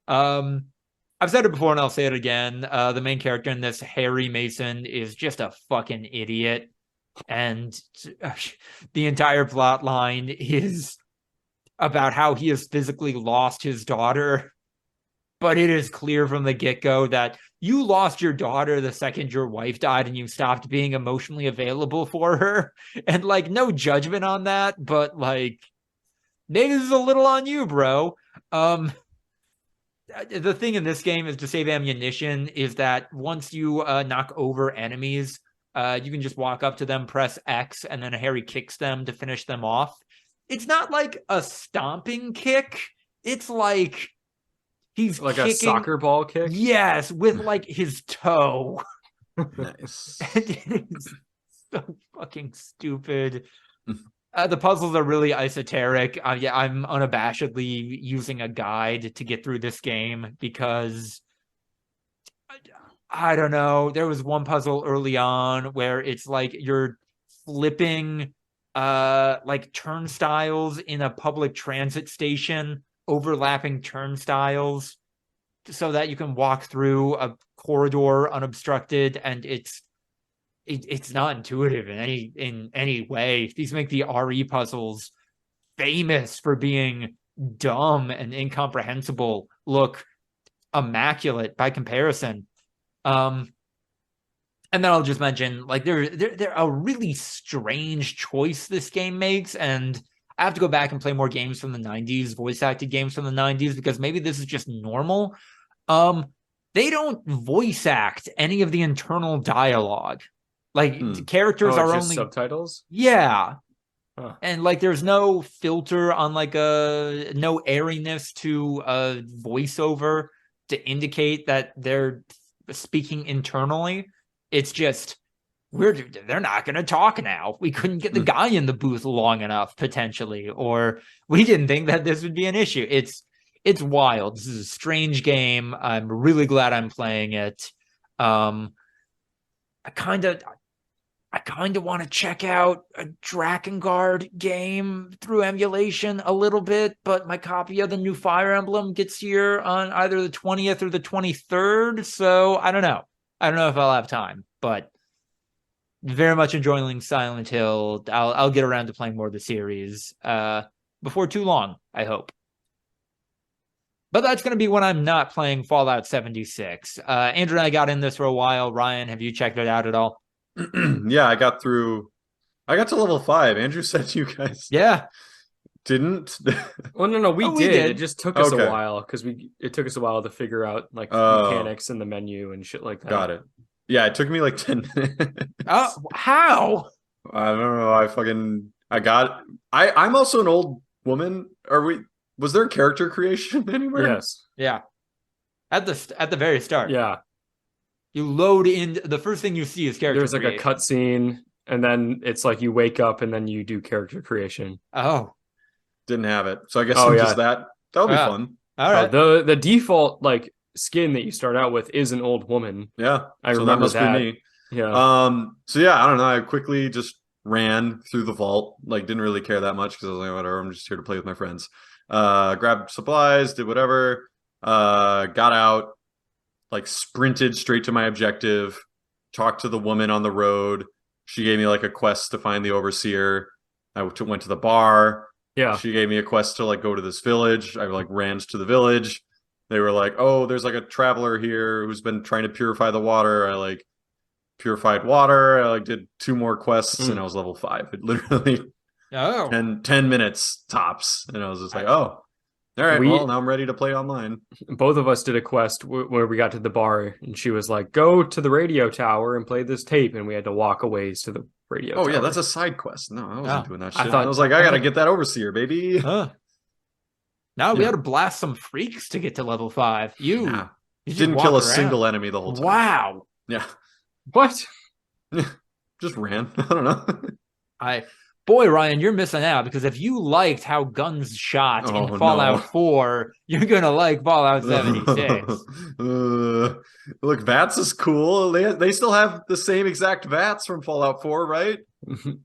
I've said it before and I'll say it again. The main character in this, Harry Mason, is just a fucking idiot. And the entire plot line is about how he has physically lost his daughter. But it is clear from the get-go that you lost your daughter the second your wife died and you stopped being emotionally available for her. And like, no judgment on that, but like, maybe this is a little on you, bro. The thing in this game is to save ammunition is that once you knock over enemies, you can just walk up to them, press X, and then Harry kicks them to finish them off. It's not like a stomping kick. It's like he's like kicking, a soccer ball kick? Yes, with like his toe. Nice. And it is so fucking stupid. The puzzles are really esoteric. Yeah, I'm unabashedly using a guide to get through this game because I don't know. There was one puzzle early on where it's like you're flipping like turnstiles in a public transit station, overlapping turnstiles so that you can walk through a corridor unobstructed, and it's not intuitive in any way. These make the RE puzzles famous for being dumb and incomprehensible look immaculate by comparison. And then I'll just mention, like, they're a really strange choice this game makes, and I have to go back and play more games from the 90s, voice acted games from the 90s, because maybe this is just normal. They don't voice act any of the internal dialogue. Like, characters are only subtitles. Yeah. Huh. And like there's no filter on like no airiness to a voiceover to indicate that they're speaking internally. It's just they're not going to talk now. We couldn't get the guy in the booth long enough potentially, or we didn't think that this would be an issue. It's wild. This is a strange game. I'm really glad I'm playing it. I kind of want to check out a Drakengard game through emulation a little bit, but my copy of the new Fire Emblem gets here on either the 20th or the 23rd, so I don't know. I don't know if I'll have time, but very much enjoying Silent Hill. I'll get around to playing more of the series before too long, I hope. But that's going to be when I'm not playing Fallout 76. Andrew and I got in this for a while. Ryan, have you checked it out at all? Yeah, I got to level 5. Andrew said you guys didn't. Well, no, we did. It just took us a while because it took us a while to figure out like mechanics in the menu and shit like that. Got it. Yeah, it took me like 10 minutes. Oh, how? I don't know. I'm also an old woman. Was there character creation anywhere? Yes. Yeah. At the very start. Yeah. You load in, the first thing you see is character creation. There's like a cutscene, and then it's like you wake up and then you do character creation. Oh. Didn't have it. So I guess just that. That'll be fun. All right. The default like skin that you start out with is an old woman. Yeah. I remember that. Be me. Yeah. So yeah, I don't know. I quickly just ran through the vault. Like, didn't really care that much because I was like, whatever, I'm just here to play with my friends. Grabbed supplies, did whatever, got out, like sprinted straight to my objective, talked to the woman on the road. She gave me like a quest to find the overseer. I went to the bar. Yeah. She gave me a quest to like go to this village. I like ran to the village. They were like, oh, there's like a traveler here who's been trying to purify the water. I like purified water. I like did 2 more quests and I was level 5. It literally 10 minutes tops. And I was just like, oh, all right, well, now I'm ready to play online. Both of us did a quest where we got to the bar and she was like, go to the radio tower and play this tape. And we had to walk a ways to the radio tower. Yeah, that's a side quest. No, I wasn't doing that shit. I was like, I got to get that overseer, baby. Now we had to blast some freaks to get to level 5. You didn't kill a single enemy the whole time. Wow. Yeah. What? Just ran. I don't know. Boy, Ryan, you're missing out, because if you liked how guns shot in Fallout 4, you're going to like Fallout 76. Look, VATS is cool. They still have the same exact VATS from Fallout 4, right?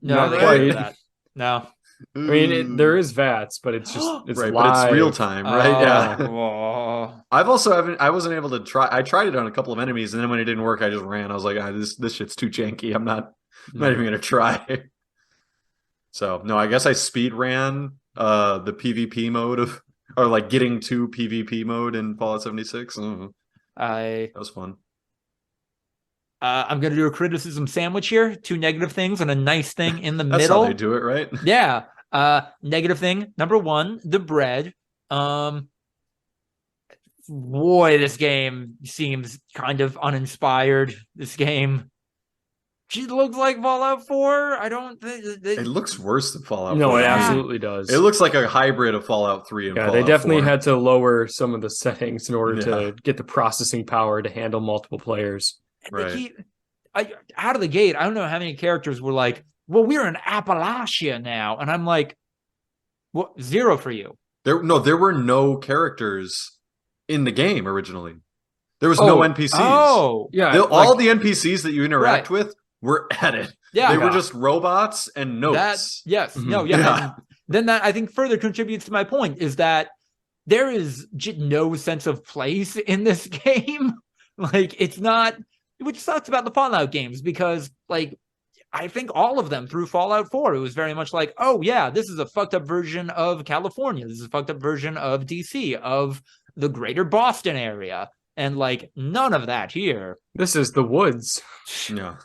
No, they don't do that. No. I mean, there is VATS, but it's just it's right, live. But it's real time, right? Yeah. I wasn't able to try. I tried it on a couple of enemies, and then when it didn't work, I just ran. I was like, this shit's too janky. I'm not even gonna try. So no, I guess I speed ran the PvP mode or like getting to PvP mode in Fallout 76. That was fun. I'm going to do a criticism sandwich here. 2 negative things and a nice thing in the That's middle. That's how they do it, right? Yeah. Negative thing, number 1, the bread. Boy, this game seems kind of uninspired. This game. She looks like Fallout 4. I don't think it looks worse than Fallout 4. No, it absolutely does. It looks like a hybrid of Fallout 3 and Fallout 4. They definitely had to lower some of the settings in order to get the processing power to handle multiple players. Right. Out of the gate, I don't know how many characters were like, well, we're in Appalachia now. And I'm like, what? 0 for you. There were no characters in the game originally. There was no NPCs. Oh, yeah. All the NPCs that you interact with were added. Yeah. They were just robots and notes. Yes. Mm-hmm. No, yeah. Then that, I think, further contributes to my point, is that there is no sense of place in this game. Like, it's not, which sucks about the Fallout games, because, like, I think all of them through Fallout 4, it was very much like, oh, yeah, this is a fucked up version of California. This is a fucked up version of DC, of the greater Boston area. And, like, none of that here. This is the woods. Yeah.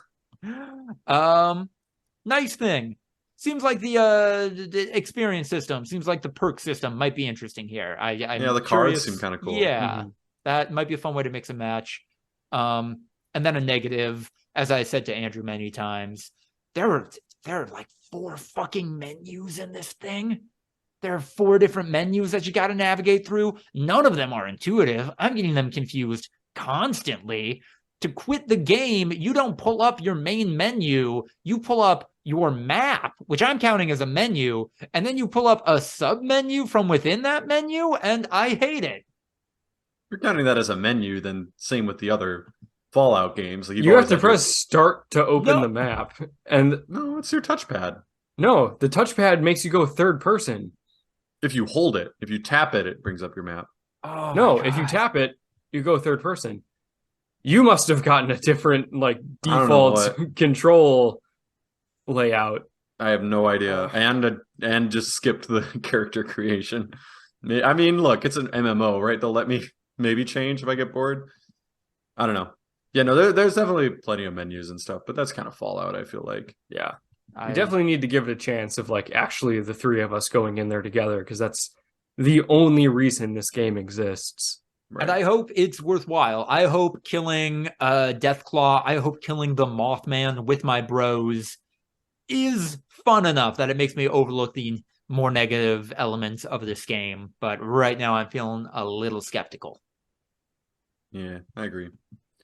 Nice thing. Seems like the experience system, seems like the perk system might be interesting here. The cards seem kind of cool. Yeah, that might be a fun way to mix and match. And then a negative, as I said to Andrew many times, there are like 4 fucking menus in this thing. There are 4 different menus that you got to navigate through. None of them are intuitive. I'm getting them confused constantly. To quit the game, you don't pull up your main menu. You pull up your map, which I'm counting as a menu, and then you pull up a sub-menu from within that menu, and I hate it. If you're counting that as a menu, then same with the other Fallout games. Like you have to press start to open the map. And no, it's your touchpad. No, the touchpad makes you go third person. If you hold it, if you tap it, it brings up your map. Oh, no, if you tap it, you go third person. You must have gotten a different, like, default control layout. I have no idea. And just skipped the character creation. I mean, look, it's an MMO, right? They'll let me maybe change if I get bored. I don't know. Yeah, no, there's definitely plenty of menus and stuff, but that's kind of Fallout, I feel like. Yeah. You definitely need to give it a chance of, like, actually the 3 of us going in there together, because that's the only reason this game exists. Right. And I hope it's worthwhile. I hope killing Deathclaw, I hope killing the Mothman with my bros is fun enough that it makes me overlook the more negative elements of this game. But right now I'm feeling a little skeptical. Yeah, I agree.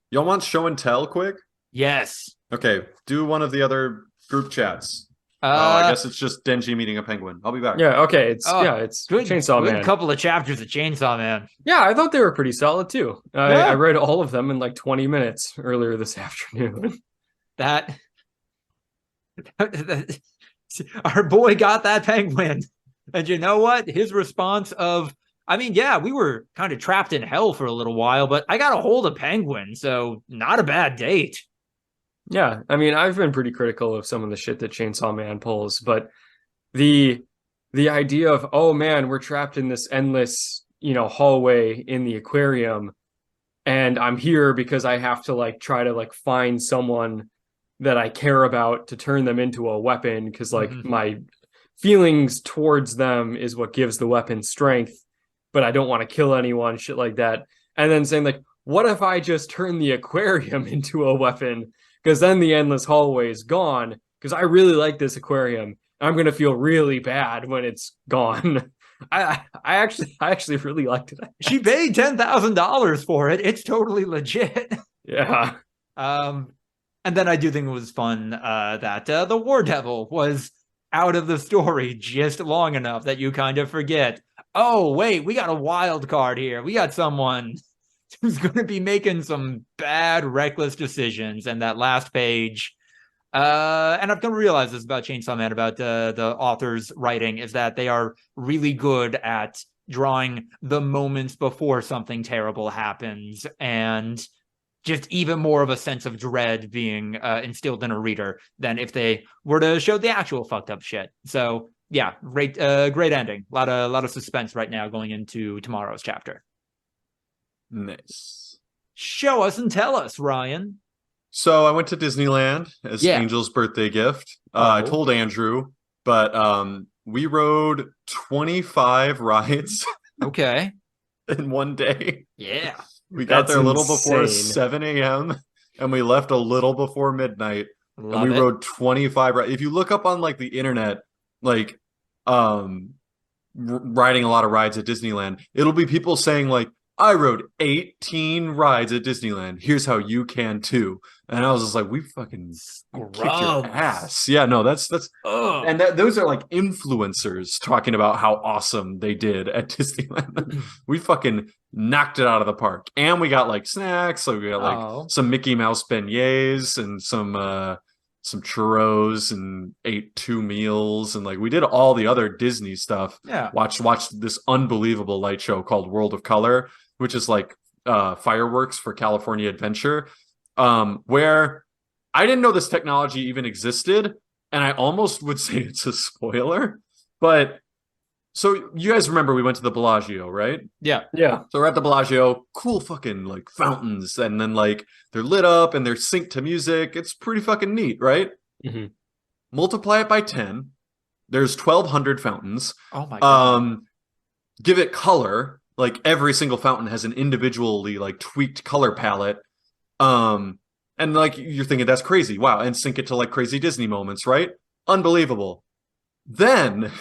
Y'all want show and tell quick? Yes. Okay, do one of the other group chats. I guess it's just Denji meeting a penguin. I'll be back. Yeah, okay. It's good, Chainsaw Man. Good couple of chapters of Chainsaw Man. Yeah, I thought they were pretty solid too. I read all of them in like 20 minutes earlier this afternoon. Our boy got that penguin. And you know what? His response of, I mean, yeah, we were kind of trapped in hell for a little while, but I got a hold of penguin, so not a bad date. Yeah, I mean, I've been pretty critical of some of the shit that Chainsaw Man pulls, but the idea of, oh man, we're trapped in this endless, hallway in the aquarium, and I'm here because I have to like try to like find someone that I care about to turn them into a weapon, because like my feelings towards them is what gives the weapon strength, but I don't want to kill anyone, shit like that. And then saying like, what if I just turn the aquarium into a weapon? Because then the endless hallway is gone, because I really like this aquarium. I'm going to feel really bad when it's gone. I actually really liked it. She paid $10,000 for it. It's totally legit. Yeah. And then I do think it was fun that the War Devil was out of the story just long enough that you kind of forget, oh, wait, we got a wild card here. We got someone who's going to be making some bad, reckless decisions. And that last page, and I've come to realize this about Chainsaw Man, about the author's writing, is that they are really good at drawing the moments before something terrible happens, and just even more of a sense of dread being instilled in a reader than if they were to show the actual fucked up shit. So yeah, great ending. A lot of suspense right now going into tomorrow's chapter. Nice. Show us and tell us, Ryan. So I went to Disneyland as Angel's birthday gift. I told Andrew, but we rode 25 rides. Okay. In one day. Yeah. We got there a little before 7 a.m. and we left a little before midnight. And we rode 25 rides. If you look up on like the internet, like riding a lot of rides at Disneyland, it'll be people saying like, I rode 18 rides at Disneyland. Here's how you can too. And I was just like, we fucking kicked your ass. Yeah, no, that's and those are like influencers talking about how awesome they did at Disneyland. We fucking knocked it out of the park. And we got like snacks. So we got like some Mickey Mouse beignets and some churros and ate 2 meals, and like we did all the other Disney stuff. Yeah. Watched this unbelievable light show called World of Color, which is like fireworks for California Adventure, where I didn't know this technology even existed, and I almost would say it's a spoiler, but so you guys remember we went to the Bellagio, right? Yeah. Yeah. So we're at the Bellagio, cool fucking like fountains, and then like they're lit up and they're synced to music. It's pretty fucking neat, right? Mm-hmm. Multiply it by 10. There's 1,200 fountains. Oh my god. Give it color. Like every single fountain has an individually like tweaked color palette. And like you're thinking that's crazy. Wow. And sync it to like crazy Disney moments, right? Unbelievable. Then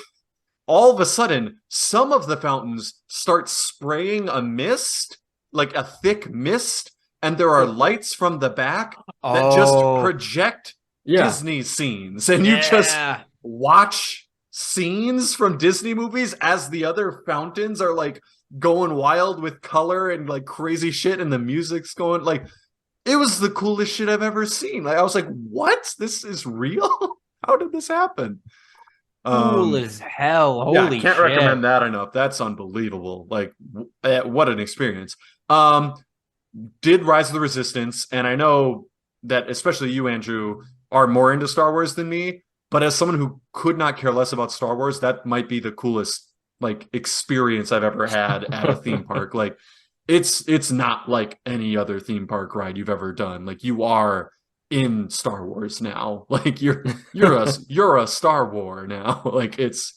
all of a sudden, some of the fountains start spraying a mist, like a thick mist, and there are lights from the back that just project Disney scenes. And you just watch scenes from Disney movies as the other fountains are like going wild with color and like crazy shit, and the music's going like, it was the coolest shit I've ever seen. Like I was like, what? This is real? How did this happen? Cool as hell. Holy I can't shit. recommend that enough. That's unbelievable. Like what an experience. Did Rise of the Resistance, and I know that especially you, Andrew, are more into Star Wars than me, but as someone who could not care less about Star Wars, that might be the coolest like experience I've ever had at a theme park. Like it's not like any other theme park ride you've ever done. Like you are in Star Wars now. Like you're a Star War now. Like it's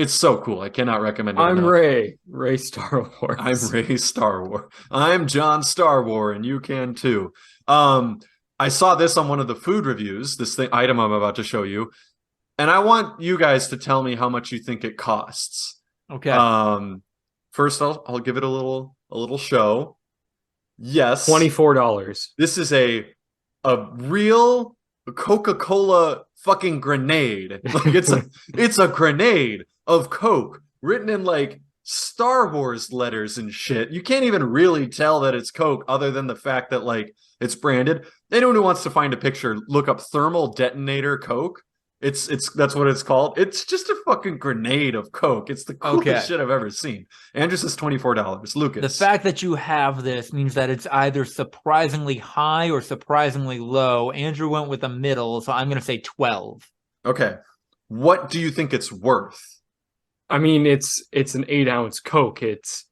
so cool. I cannot recommend it I'm enough. Ray Star Wars. I'm Ray Star Wars. I'm John Star Wars, and you can too. I saw this on one of the food reviews, this item I'm about to show you, and I want you guys to tell me how much you think it costs. Okay. First I'll give it a little show. Yes. $24. This is a real Coca-Cola fucking grenade. Like it's a grenade of Coke written in like Star Wars letters and shit. You can't even really tell that it's Coke other than the fact that like it's branded. Anyone who wants to find a picture, look up thermal detonator Coke. It's that's what it's called. It's just a fucking grenade of Coke. It's the coolest shit I've ever seen. Andrew says $24. Lucas. The fact that you have this means that it's either surprisingly high or surprisingly low. Andrew went with the middle, so I'm going to say 12. Okay. What do you think it's worth? I mean, it's an 8-ounce Coke. It's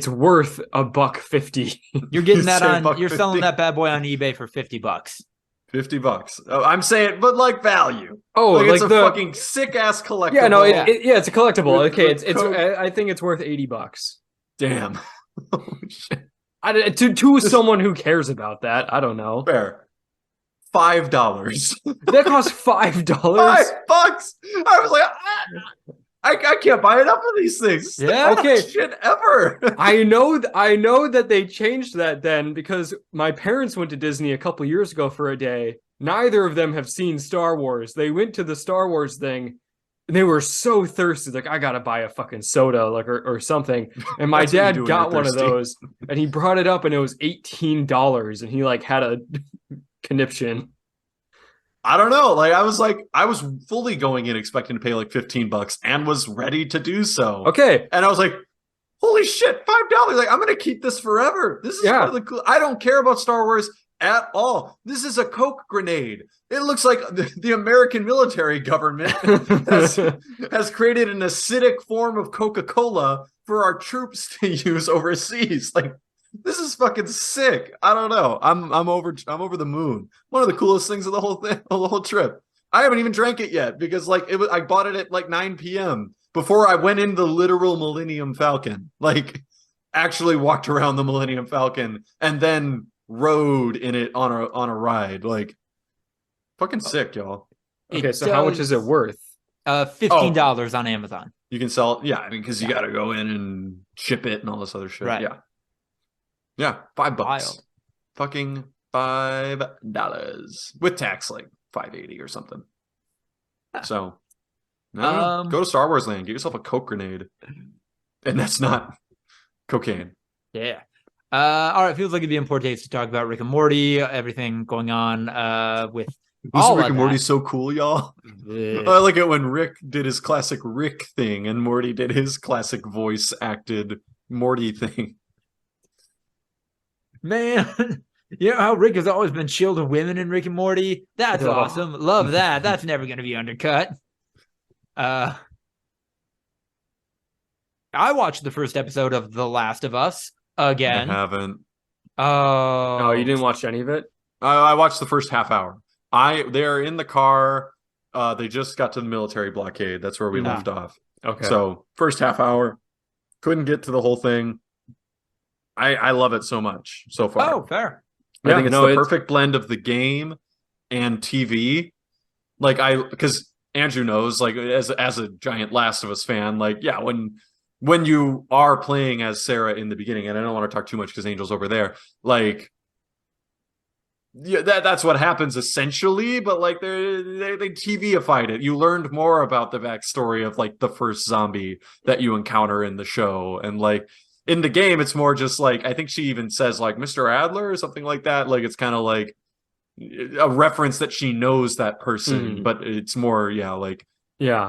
worth $1.50. You're getting that on. You're selling that bad boy on eBay for $50. $50. Oh, I'm saying, but like value. Oh, like it's a fucking sick ass collectible. Yeah, no, it's a collectible. Okay, it's I think it's worth $80. Damn. To someone who cares about that, I don't know. Fair. $5. That costs $5. $5. I was like, I can't buy enough of these things. Yeah. Okay. Shit ever. I know that they changed that then because my parents went to Disney a couple years ago for a day. Neither of them have seen Star Wars. They went to the Star Wars thing and they were so thirsty. Like, I gotta buy a fucking soda, like or something. And my dad got one of those and he brought it up and it was $18 and he like had a conniption. I don't know. Like I was fully going in expecting to pay like $15 and was ready to do so. Okay. And I was like, holy shit, $5. Like I'm gonna keep this forever. This is one of the cool. I don't care about Star Wars at all. This is a Coke grenade. It looks like the American military government has created an acidic form of Coca-Cola for our troops to use overseas. Like this is fucking sick. I don't know. I'm over the moon. One of the coolest things of the whole thing, the whole trip. I haven't even drank it yet because like I bought it at like 9 p.m. before I went in the literal Millennium Falcon. Like actually walked around the Millennium Falcon and then rode in it on a ride. Like fucking sick, y'all. Okay, so how much is it worth? $15 on Amazon. You can sell it. Yeah, I mean, because you got to go in and ship it and all this other shit. Right. Yeah. Yeah, $5. Wild. Fucking $5 with tax, like $5.80 or something. So, no, go to Star Wars Land, get yourself a Coke grenade, and that's not cocaine. Yeah. All right. Feels like it'd be important to talk about Rick and Morty, everything going on with all Rick of and that. Morty's so cool, y'all. I like it when Rick did his classic Rick thing and Morty did his classic voice acted Morty thing. Man, you know how Rick has always been shielding women in Rick and Morty? That's awesome. Love that. That's never going to be undercut. I watched the first episode of The Last of Us again. I haven't. Oh, you didn't watch any of it? I watched the first half hour. They're in the car. They just got to the military blockade. That's where we left off. Okay. So first half hour, couldn't get to the whole thing. I love it so much so far. Oh, fair. I think it's the perfect blend of the game and TV. Like because Andrew knows, like as a giant Last of Us fan, like yeah, when you are playing as Sarah in the beginning, and I don't want to talk too much because Angel's over there, like yeah, that's what happens essentially, but like they TV-ified it. You learned more about the backstory of like the first zombie that you encounter in the show, and like in the game, it's more just like I think she even says like Mr. Adler or something like that. Like it's kind of like a reference that she knows that person, but it's more like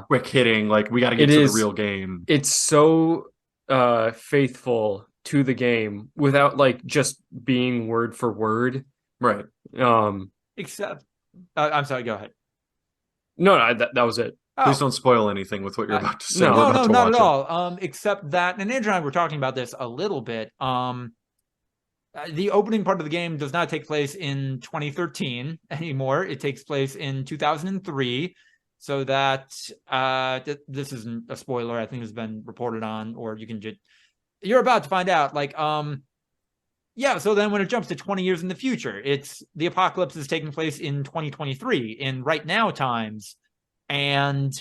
quick hitting. Like we got to get to the real game. It's so faithful to the game without like just being word for word. Right. Except, I'm sorry. Go ahead. No, that was it. Please don't spoil anything with what you're about to say. No, not at all. Except that, and Andrew and I were talking about this a little bit. The opening part of the game does not take place in 2013 anymore. It takes place in 2003. So that this isn't a spoiler. I think has been reported on, or you're about to find out. Like, yeah. So then, when it jumps to 20 years in the future, the apocalypse is taking place in 2023 in right now times. And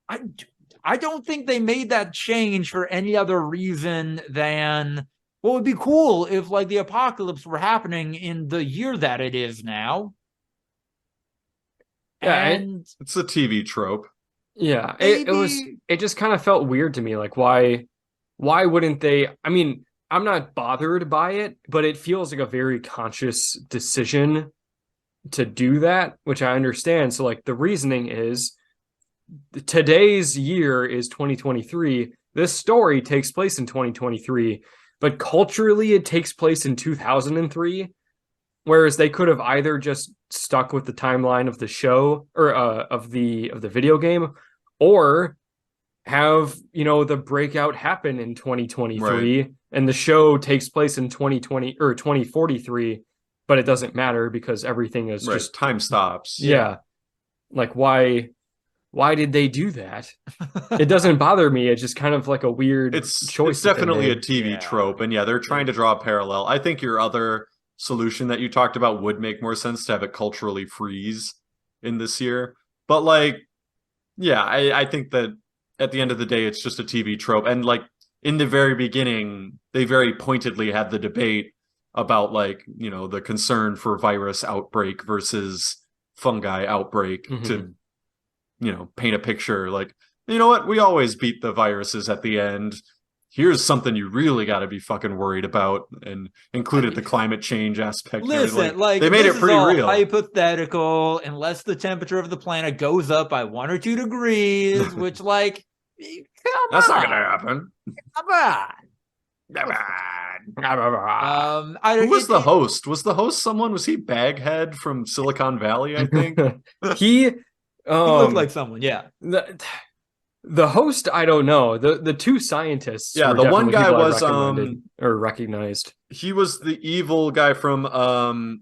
I don't think they made that change for any other reason than what would be cool if like the apocalypse were happening in the year that it is now. Yeah, and it's a TV trope. Yeah, it just kind of felt weird to me. Like why wouldn't they? I mean, I'm not bothered by it, but it feels like a very conscious decision to do that, which I understand. So like the reasoning is today's year is 2023. This story takes place in 2023, but culturally it takes place in 2003. Whereas they could have either just stuck with the timeline of the show or of the video game, or have the breakout happen in 2023, right, and the show takes place in 2020 or 2043. But it doesn't matter because everything is just time stops. Yeah. Like why did they do that? It doesn't bother me. It's just kind of like a weird choice. It's definitely a TV trope. And they're trying to draw a parallel. I think your other solution that you talked about would make more sense to have it culturally freeze in this year. But like, yeah, I think that at the end of the day, it's just a TV trope. And like in the very beginning, they very pointedly had the debate about like, the concern for virus outbreak versus fungi outbreak to, paint a picture like, you know what, we always beat the viruses at the end. Here's something you really got to be fucking worried about, and included the climate change aspect. Listen, like they made it pretty real. Hypothetical, unless the temperature of the planet goes up by 1 or 2 degrees, which like, that's not gonna happen. Come on. Who was the host? Was the host someone? Was he Baghead from Silicon Valley? I think he looked like someone. Yeah. The host, I don't know. The two scientists. Yeah, the one guy was or recognized. He was the evil guy from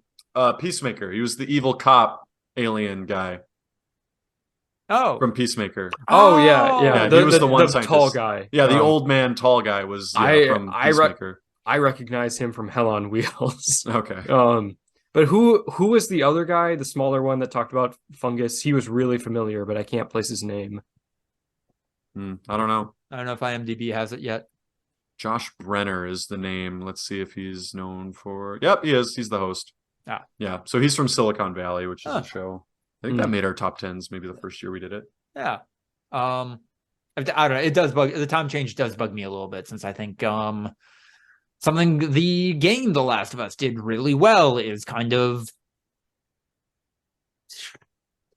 Peacemaker. He was the evil cop alien guy. Oh, from Peacemaker. Oh yeah. He was the one scientist. Tall guy. Yeah, the old man, tall guy was from Peacemaker. I recognize him from Hell on Wheels. Okay. But who was the other guy, the smaller one that talked about fungus? He was really familiar, but I can't place his name. I don't know. I don't know if IMDb has it yet. Josh Brenner is the name. Let's see if he's known for. Yep, he is. He's the host. Yeah. So he's from Silicon Valley, which is a show. I think that made our top 10s maybe the first year we did it. Yeah. I don't know. It does bug. The time change does bug me a little bit, since I think something the game The Last of Us did really well is kind of,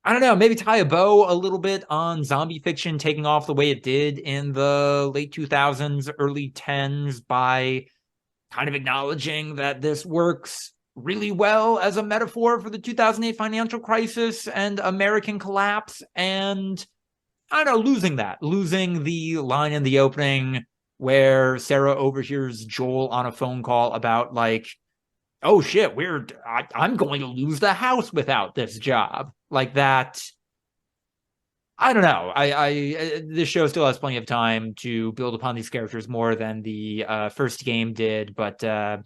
I don't know, maybe tie a bow a little bit on zombie fiction taking off the way it did in the late 2000s, early 10s, by kind of acknowledging that this works really well as a metaphor for the 2008 financial crisis and American collapse. And I don't know, losing the line in the opening where Sarah overhears Joel on a phone call about like, oh shit, I'm going to lose the house without this job. Like that. I don't know. This show still has plenty of time to build upon these characters more than the first game did, but I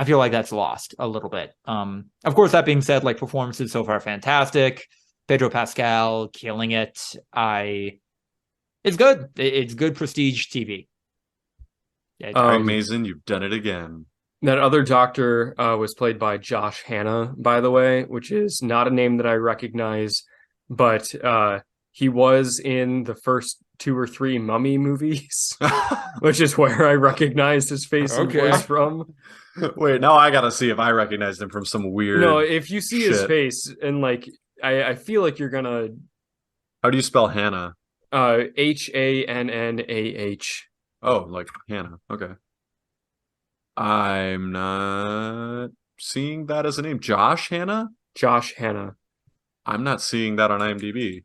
feel like that's lost a little bit. Of course, that being said, like, performances so far fantastic. Pedro Pascal killing it. It's good. It's good prestige TV. Amazing, you've done it again. That other doctor was played by Josh Hanna, by the way, which is not a name that I recognize, but he was in the first 2 or 3 Mummy movies, which is where I recognized his face and voice from. Wait, now I gotta see if I recognized him from some weird. No, if you see his face, and like, I feel like you're gonna. How do you spell Hannah? Hannah. Oh, like Hannah. Okay. I'm not seeing that as a name. Josh Hanna? Josh Hanna. I'm not seeing that on IMDb.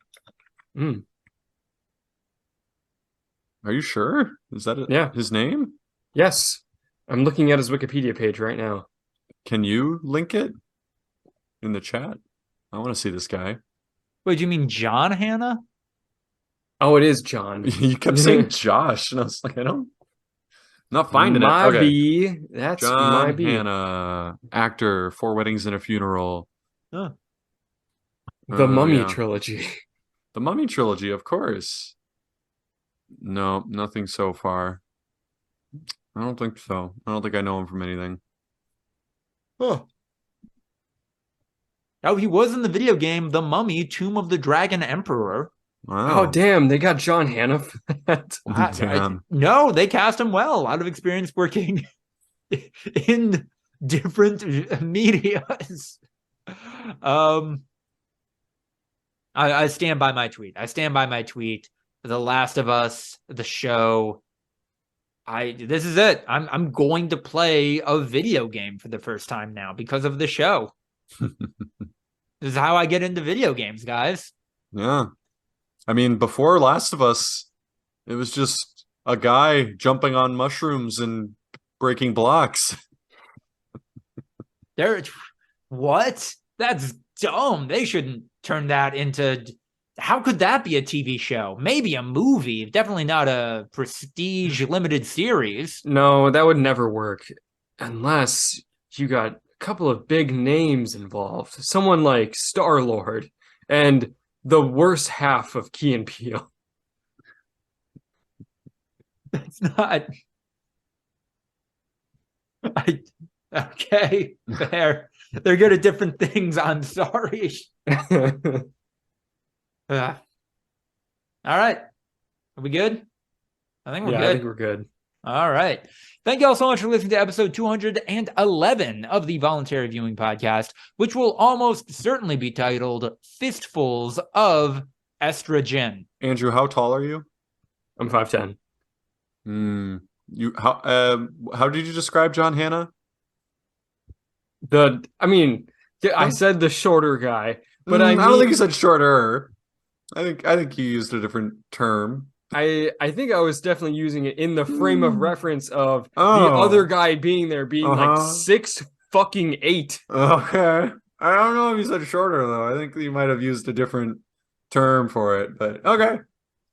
Are you sure? Is that his name? Yes. I'm looking at his Wikipedia page right now. Can you link it in the chat? I want to see this guy. Wait, do you mean John Hanna? Oh, it is John. You kept saying Josh, and I was like, not finding it. Okay. That's John Hanna, actor, 4 Weddings and a Funeral. The Mummy trilogy. The Mummy trilogy, of course. No, nothing so far. I don't think so. I don't think I know him from anything. Oh, he was in the video game The Mummy, Tomb of the Dragon Emperor. Wow. Oh, damn. They got John Hanna for that. No, they cast him well. A lot of experience working in different medias. I stand by my tweet. The Last of Us, the show. This is it. I'm going to play a video game for the first time now because of the show. This is how I get into video games, guys. Yeah. I mean, before Last of Us, it was just a guy jumping on mushrooms and breaking blocks. What? That's dumb. They shouldn't turn that into... How could that be a TV show? Maybe a movie. Definitely not a prestige limited series. No, that would never work. Unless you got a couple of big names involved. Someone like Star-Lord and the worst half of Key and Peele. That's not... Okay, fair. They're good at different things. I'm sorry. All right. Are we good? I think we're good. I think we're good. All right. Thank you all so much for listening to episode 211 of the Voluntary Viewing Podcast, which will almost certainly be titled Fistfuls of Estrogen. Andrew, how tall are you? I'm 5'10". How did you describe John Hanna? I said the shorter guy, but I don't think you said shorter. I think you used a different term. I think I was definitely using it in the frame of reference of the other guy being like 6'8". Okay. I don't know if you said shorter though. I think you might have used a different term for it, but okay.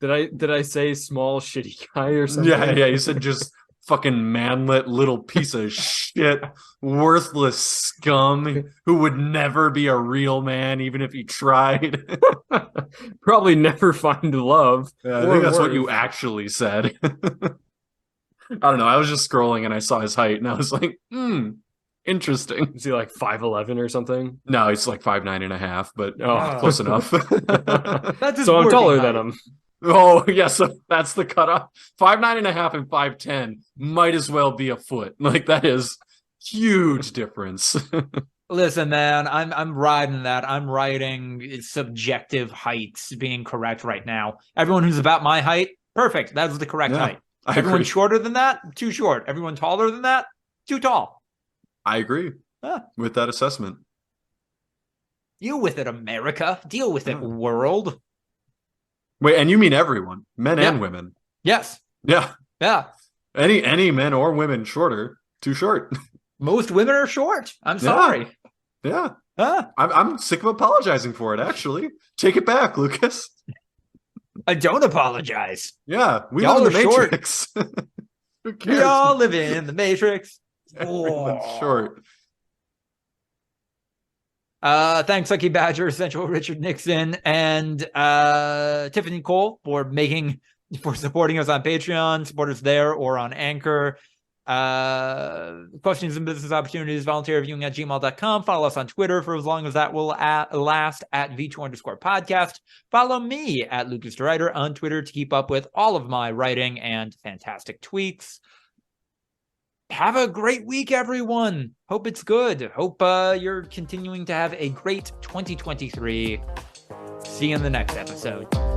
Did I say small shitty guy or something? Yeah. You said just fucking manlet little piece of shit, worthless scum who would never be a real man even if he tried. Probably never find love. Yeah, I think that's what you actually said. I don't know. I was just scrolling and I saw his height and I was like, interesting. Is he like 5'11" or something? No, he's like 5'9.5", but close enough. That's so I'm taller than him. Oh, yeah, so that's the cutoff. 5'9.5" and 5'10" might as well be a foot. Like, that is huge difference. Listen, man, I'm riding that. I'm riding subjective heights being correct right now. Everyone who's about my height, perfect. That's the correct height. Everyone shorter than that, too short. Everyone taller than that, too tall. I agree with that assessment. Deal with it, America. Deal with it, world. Wait, and you mean everyone, men and women? Yes. Yeah. Yeah. Any men or women shorter, too short. Most women are short. I'm sorry. Yeah. I'm sick of apologizing for it, actually. Take it back, Lucas. I don't apologize. Yeah, we live in the Matrix. Who cares? We all live in the Matrix. Everyone's short. Thanks, Lucky Badger, Essential Richard Nixon, and Tiffany Cole for supporting us on Patreon. Support us there or on Anchor. Questions and business opportunities, voluntaryviewing@gmail.com. Follow us on Twitter for as long as that will last at V2_podcast. Follow me at Lucas DeRuyter on Twitter to keep up with all of my writing and fantastic tweets. Have a great week, everyone. Hope it's good. Hope you're continuing to have a great 2023. See you in the next episode.